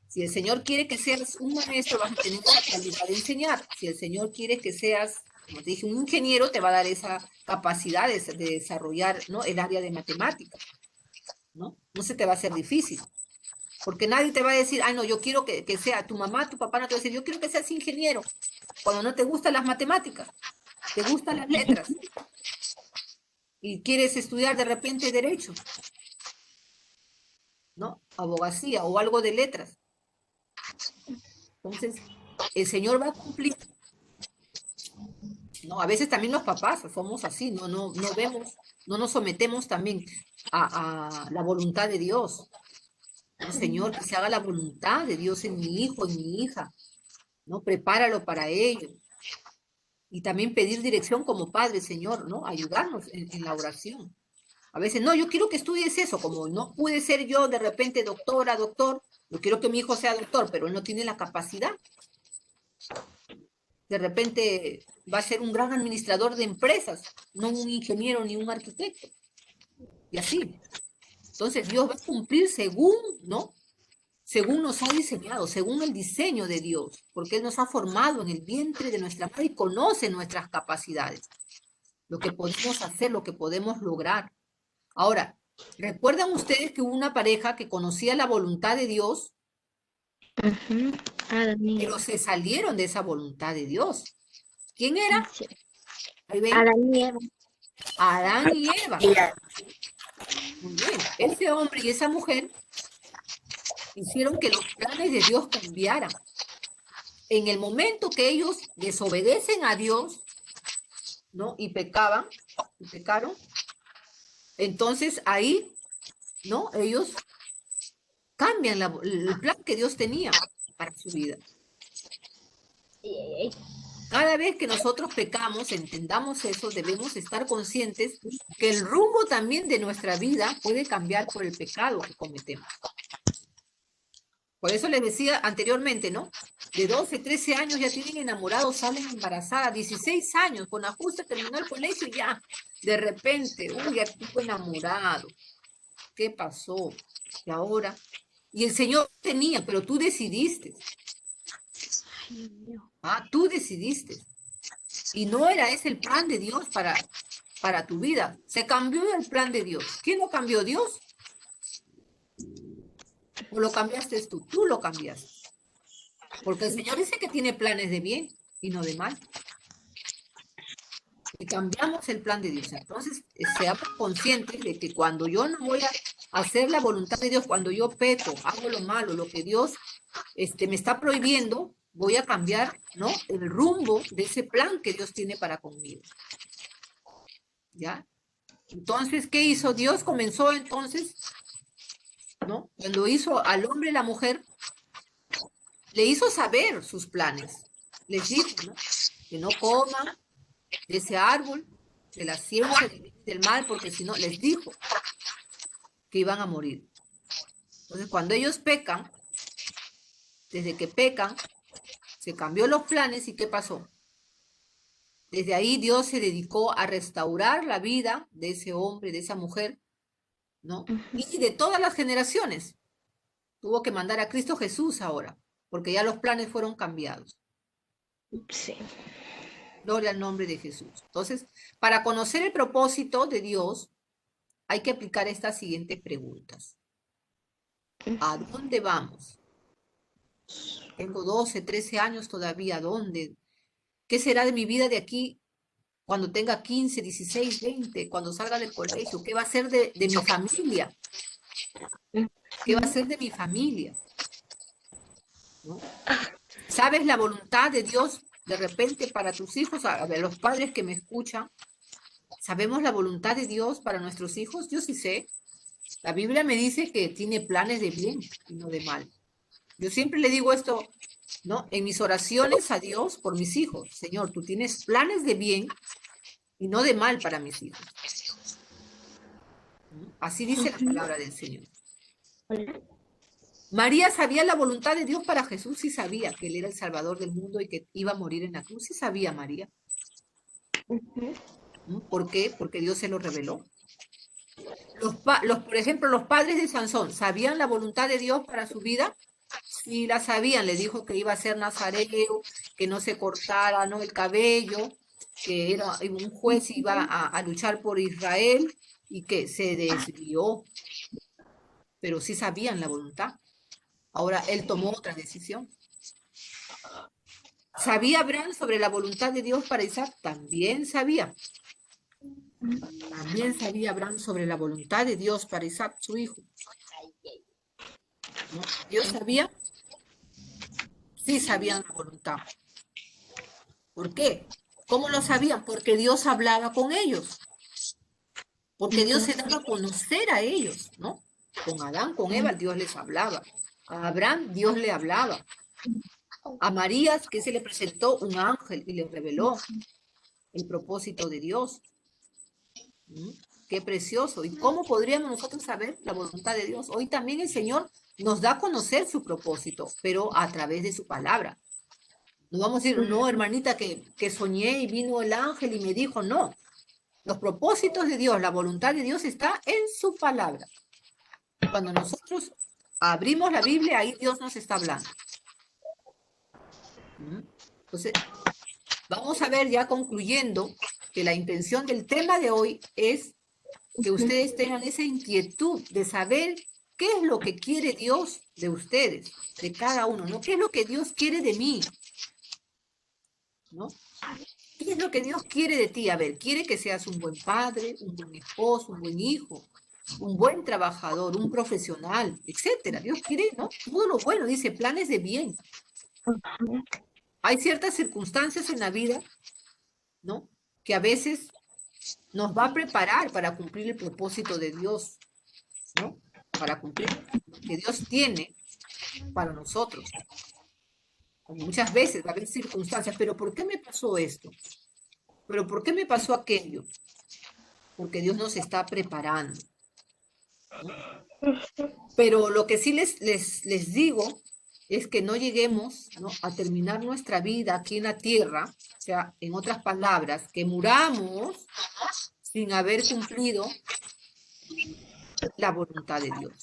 Si el Señor quiere que seas un maestro, vas a tener esa calidad de enseñar. Si el Señor quiere que seas, como te dije, un ingeniero, te va a dar esa capacidad de desarrollar, ¿no?, el área de matemáticas, ¿no? No se te va a hacer difícil. Porque nadie te va a decir, ay, no, yo quiero que sea tu mamá, tu papá, no te va a decir, yo quiero que seas ingeniero. Cuando no te gustan las matemáticas, te gustan las letras y quieres estudiar de repente derecho, ¿no? Abogacía o algo de letras. Entonces, el Señor va a cumplir, ¿no? A veces también los papás somos así, no vemos, no nos sometemos también a la voluntad de Dios. No, Señor, que se haga la voluntad de Dios en mi hijo, en mi hija, ¿no? Prepáralo para ello. Y también pedir dirección como padre, Señor, ¿no? Ayudarnos en la oración. A veces, no, yo quiero que estudies eso, como no pude ser yo de repente doctora, doctor, yo quiero que mi hijo sea doctor, pero él no tiene la capacidad. De repente va a ser un gran administrador de empresas, no un ingeniero ni un arquitecto. Y así. Entonces Dios va a cumplir según, ¿no? Según nos ha diseñado, según el diseño de Dios, porque Él nos ha formado en el vientre de nuestra madre y conoce nuestras capacidades, lo que podemos hacer, lo que podemos lograr. Ahora, ¿recuerdan ustedes que hubo una pareja que conocía la voluntad de Dios, pero se salieron de esa voluntad de Dios? ¿Quién era? Ahí ven, Adán y Eva. Adán y Eva. Muy bien, ese hombre y esa mujer hicieron que los planes de Dios cambiaran. En el momento que ellos desobedecen a Dios, ¿no? Y pecaron, entonces ahí, ¿no? Ellos cambian el plan que Dios tenía para su vida. Cada vez que nosotros pecamos, entendamos eso, debemos estar conscientes que el rumbo también de nuestra vida puede cambiar por el pecado que cometemos. Por eso les decía anteriormente, ¿no? De 12, 13 años ya tienen enamorados, salen embarazadas, 16 años, con ajuste terminó el colegio y ya, de repente, uy, ya estuvo enamorado. ¿Qué pasó? Y ahora, y el Señor tenía, pero tú decidiste. Tú decidiste. Y no era ese el plan de Dios para tu vida. Se cambió el plan de Dios. ¿Quién lo cambió? ¿Dios? ¿O lo cambiaste tú? Tú lo cambiaste. Porque el Señor dice que tiene planes de bien y no de mal. Y cambiamos el plan de Dios. Entonces, seamos conscientes de que cuando yo no voy a hacer la voluntad de Dios, cuando yo peco, hago lo malo, lo que Dios me está prohibiendo, voy a cambiar, ¿no?, el rumbo de ese plan que Dios tiene para conmigo. ¿Ya? Entonces, ¿qué hizo Dios? Comenzó entonces, ¿no? Cuando hizo al hombre y la mujer, le hizo saber sus planes. Les dijo, ¿no?, que no coman de ese árbol, de la ciencia del mal, porque si no, les dijo que iban a morir. Entonces, cuando ellos pecan, desde que pecan, se cambió los planes y ¿qué pasó? Desde ahí Dios se dedicó a restaurar la vida de ese hombre, de esa mujer, ¿no? Y de todas las generaciones. Tuvo que mandar a Cristo Jesús ahora, porque ya los planes fueron cambiados. Sí. Gloria al nombre de Jesús. Entonces, para conocer el propósito de Dios, hay que aplicar estas siguientes preguntas. ¿A dónde vamos? Tengo 12, 13 años todavía. ¿A dónde? ¿Qué será de mi vida de aquí cuando tenga 15, 16, 20, cuando salga del colegio? ¿Qué va a ser de mi familia? ¿Qué va a ser de mi familia? ¿No? ¿Sabes la voluntad de Dios de repente para tus hijos? A ver, los padres que me escuchan, ¿sabemos la voluntad de Dios para nuestros hijos? Yo sí sé. La Biblia me dice que tiene planes de bien y no de mal. Yo siempre le digo esto, ¿no? En mis oraciones a Dios por mis hijos. Señor, tú tienes planes de bien y no de mal para mis hijos. ¿No? Así dice la palabra del Señor. María sabía la voluntad de Dios para Jesús, sí sabía que Él era el Salvador del mundo y que iba a morir en la cruz, sí sabía María. ¿No? ¿Por qué? Porque Dios se lo reveló. Por ejemplo, los padres de Sansón, ¿sabían la voluntad de Dios para su vida? Sí, la sabían. Le dijo que iba a ser nazareo, que no se cortara, ¿no?, el cabello, que era un juez, iba a luchar por Israel y que se desvió. Pero sí sabían la voluntad. Ahora él tomó otra decisión. ¿Sabía Abraham sobre la voluntad de Dios para Isaac? También sabía. También sabía Abraham sobre la voluntad de Dios para Isaac, su hijo. ¿No? ¿Dios sabía? Sí sabían la voluntad. ¿Por qué? ¿Cómo lo sabían? Porque Dios hablaba con ellos. Porque Dios se daba a conocer a ellos, ¿no? Con Adán, con Eva, Dios les hablaba. A Abraham, Dios le hablaba. A María, que se le presentó un ángel y le reveló el propósito de Dios. Qué precioso. ¿Y cómo podríamos nosotros saber la voluntad de Dios? Hoy también el Señor nos da a conocer su propósito, pero a través de su palabra. No vamos a decir, no, hermanita, que soñé y vino el ángel y me dijo, no. Los propósitos de Dios, la voluntad de Dios está en su palabra. Cuando nosotros abrimos la Biblia, ahí Dios nos está hablando. Entonces, vamos a ver ya concluyendo que la intención del tema de hoy es que ustedes tengan esa inquietud de saber qué es lo que quiere Dios de ustedes, de cada uno, ¿no? ¿Qué es lo que Dios quiere de mí? ¿No? ¿Qué es lo que Dios quiere de ti? A ver, quiere que seas un buen padre, un buen esposo, un buen hijo, un buen trabajador, un profesional, etcétera. Dios quiere, ¿no?, todo lo bueno, dice, planes de bien. Hay ciertas circunstancias en la vida, ¿no?, que a veces nos va a preparar para cumplir el propósito de Dios, ¿no?, para cumplir lo que Dios tiene para nosotros. Muchas veces va a haber circunstancias, pero ¿por qué me pasó esto? ¿Pero por qué me pasó aquello? Porque Dios nos está preparando, ¿no? Pero lo que sí les digo es que no lleguemos, ¿no?, a terminar nuestra vida aquí en la tierra, o sea, en otras palabras, que muramos sin haber cumplido la voluntad de Dios.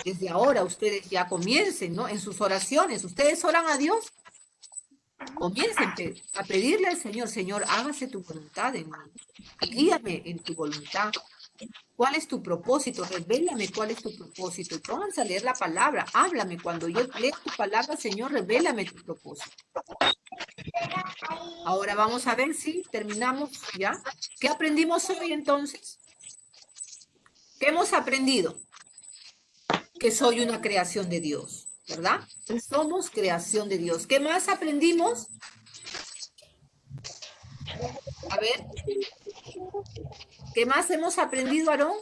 Desde ahora ustedes ya comiencen, ¿no?, en sus oraciones. Ustedes oran a Dios, comiencen a pedirle al Señor, Señor, hágase tu voluntad en mí, guíame en tu voluntad. ¿Cuál es tu propósito? Revélame cuál es tu propósito. Y pónganse a leer la palabra. Háblame. Cuando yo lea tu palabra, Señor, revélame tu propósito. Ahora vamos a ver si terminamos ya. ¿Qué aprendimos hoy entonces? ¿Qué hemos aprendido? Que soy una creación de Dios, ¿verdad? Somos creación de Dios. ¿Qué más aprendimos? A ver. ¿Qué más hemos aprendido, Aarón?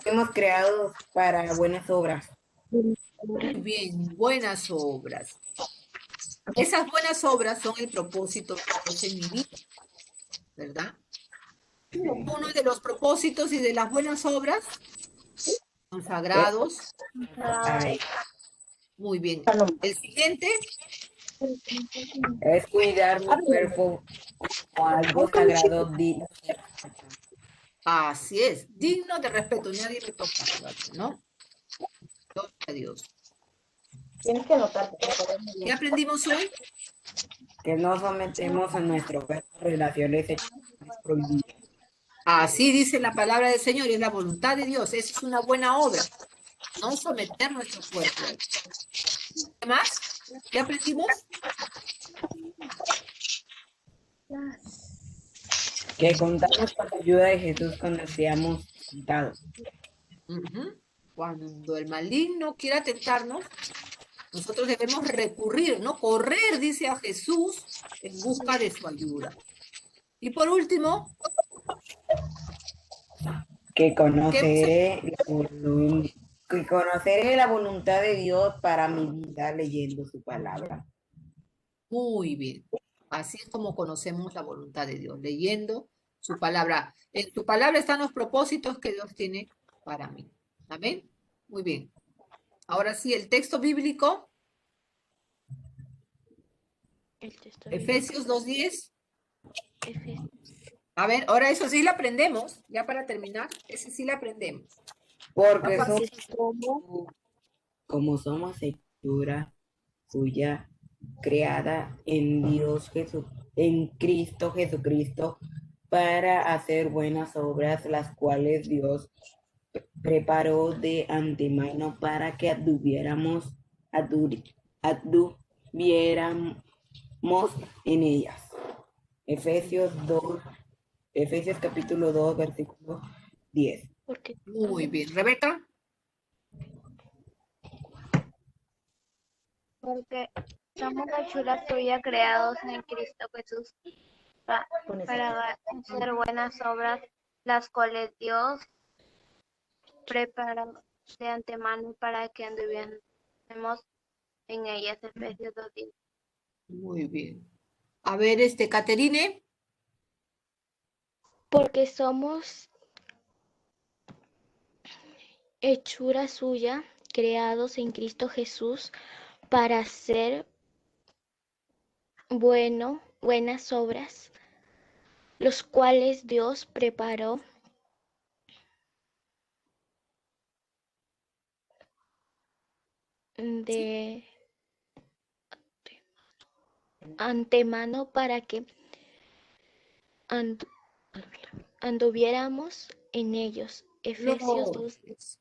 Hemos creado para buenas obras. Muy bien, buenas obras. Esas buenas obras son el propósito de Dios en mi vida, ¿verdad? Uno de los propósitos y de las buenas obras consagrados. Ay, Muy bien. El siguiente, es cuidar mi cuerpo como algo sagrado, digno. así es, digno de respeto. Nadie me toca, ¿no? Gloria a Dios. Tienes que anotar. ¿Qué aprendimos hoy? Que no sometemos a nuestro cuerpo a relaciones sexuales prohibidas. Así dice la palabra del Señor, y es la voluntad de Dios. Esa es una buena obra. No someter nuestro cuerpo. ¿Qué más? ¿Qué aprendimos? Que contamos con la ayuda de Jesús cuando seamos tentados. Cuando el maligno quiera tentarnos, nosotros debemos recurrir, ¿no? Correr, dice, a Jesús en busca de su ayuda. Y por último, Que ¿Qué hemos que conoceré la voluntad de Dios para mi vida leyendo su palabra. Muy bien. Así es como conocemos la voluntad de Dios, leyendo su palabra. En su palabra están los propósitos que Dios tiene para mí. Amén. Muy bien. Ahora sí, el texto bíblico, El texto bíblico. Efesios 2:10. Efesios. A ver, ahora eso sí lo aprendemos, ya para terminar, ese sí lo aprendemos. Porque Está somos, fácil. como somos hechura suya, creada en en Cristo Jesucristo, para hacer buenas obras, las cuales Dios preparó de antemano para que anduviéramos en ellas. Efesios 2, Efesios capítulo 2, versículo 10. Porque Muy bien. Rebeca. somos la hechura suya creados en Cristo Jesús Con ese. para hacer buenas obras, las cuales Dios preparó de antemano para que anduviésemos en ellas. Efesios 2:10. Muy bien. A ver, Caterine. Porque somos hechura suya, creados en Cristo Jesús para hacer buenas obras, los cuales Dios preparó de antemano para que anduviéramos en ellos. Efesios 2.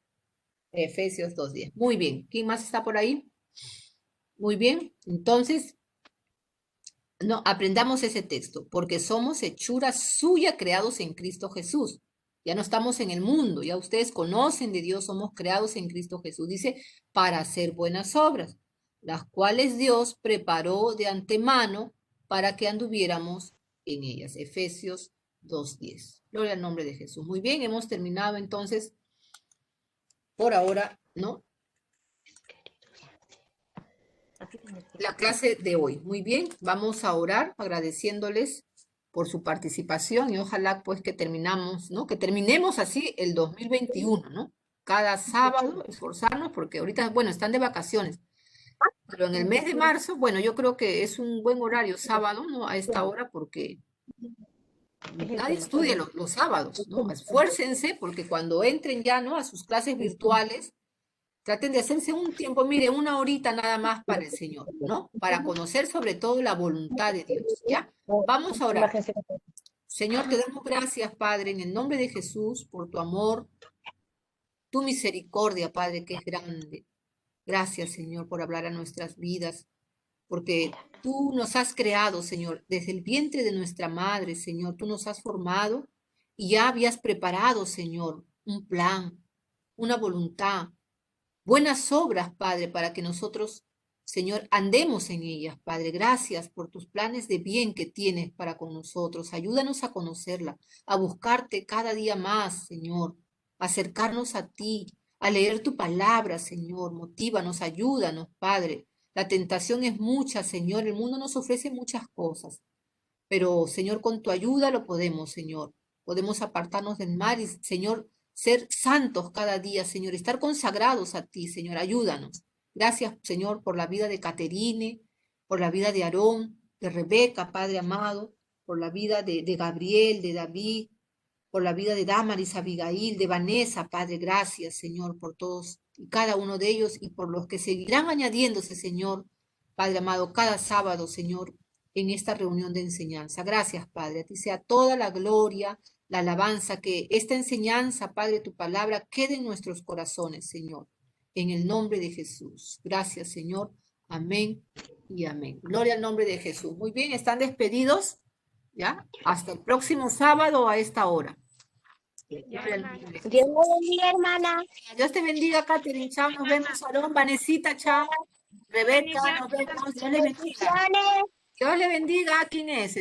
Efesios 2:10. Muy bien. ¿Quién más está por ahí? Muy bien. Entonces, no, aprendamos ese texto, porque somos hechura suya creados en Cristo Jesús. Ya no estamos en el mundo, ya ustedes conocen de Dios, somos creados en Cristo Jesús. Dice, para hacer buenas obras, las cuales Dios preparó de antemano para que anduviéramos en ellas. Efesios 2:10. Gloria al nombre de Jesús. Muy bien, hemos terminado entonces por ahora, ¿no? La clase de hoy. Muy bien, vamos a orar agradeciéndoles por su participación y ojalá pues que terminamos, ¿no? Que terminemos así el 2021, ¿no? Cada sábado esforzarnos porque ahorita, bueno, están de vacaciones, pero en el mes de marzo, bueno, yo creo que es un buen horario sábado, ¿no? A esta hora porque nadie estudia los sábados, ¿no? Esfuércense porque cuando entren ya, ¿no? A sus clases virtuales, traten de hacerse un tiempo, mire, una horita nada más para el Señor, ¿no? Para conocer sobre todo la voluntad de Dios, ¿ya? Vamos a orar. Señor, te damos gracias, Padre, en el nombre de Jesús, por tu amor, tu misericordia, Padre, que es grande. Gracias, Señor, por hablar a nuestras vidas, porque tú nos has creado, Señor, desde el vientre de nuestra madre, Señor, tú nos has formado y ya habías preparado, Señor, un plan, una voluntad, buenas obras, Padre, para que nosotros, Señor, andemos en ellas, Padre. Gracias por tus planes de bien que tienes para con nosotros. Ayúdanos a conocerla, a buscarte cada día más, Señor, a acercarnos a ti, a leer tu palabra, Señor. Motívanos, ayúdanos, Padre. La tentación es mucha, Señor. El mundo nos ofrece muchas cosas, pero, Señor, con tu ayuda lo podemos, Señor. Podemos apartarnos del mal y, Señor, ser santos cada día, Señor, estar consagrados a ti, Señor, ayúdanos. Gracias, Señor, por la vida de Caterine, por la vida de Aarón, de Rebeca, Padre amado, por la vida de Gabriel, de David, por la vida de Damaris, Abigail, de Vanessa, Padre, gracias, Señor, por todos y cada uno de ellos y por los que seguirán añadiéndose, Señor, Padre amado, cada sábado, Señor, en esta reunión de enseñanza. Gracias, Padre, a ti sea toda la gloria, la alabanza, que esta enseñanza, Padre, tu palabra, quede en nuestros corazones, Señor, en el nombre de Jesús. Gracias, Señor. Amén y amén. Gloria al nombre de Jesús. Muy bien, están despedidos, ¿ya? Hasta el próximo sábado a esta hora. Gloria al nombre de Jesús. Dios me bendiga, hermana. Dios te bendiga, Catherine. Chao, nos vemos, Aarón, Vanesita, chao. Rebeca, nos vemos. Dios le bendiga. Bendiciones. Dios le bendiga. ¿Quién es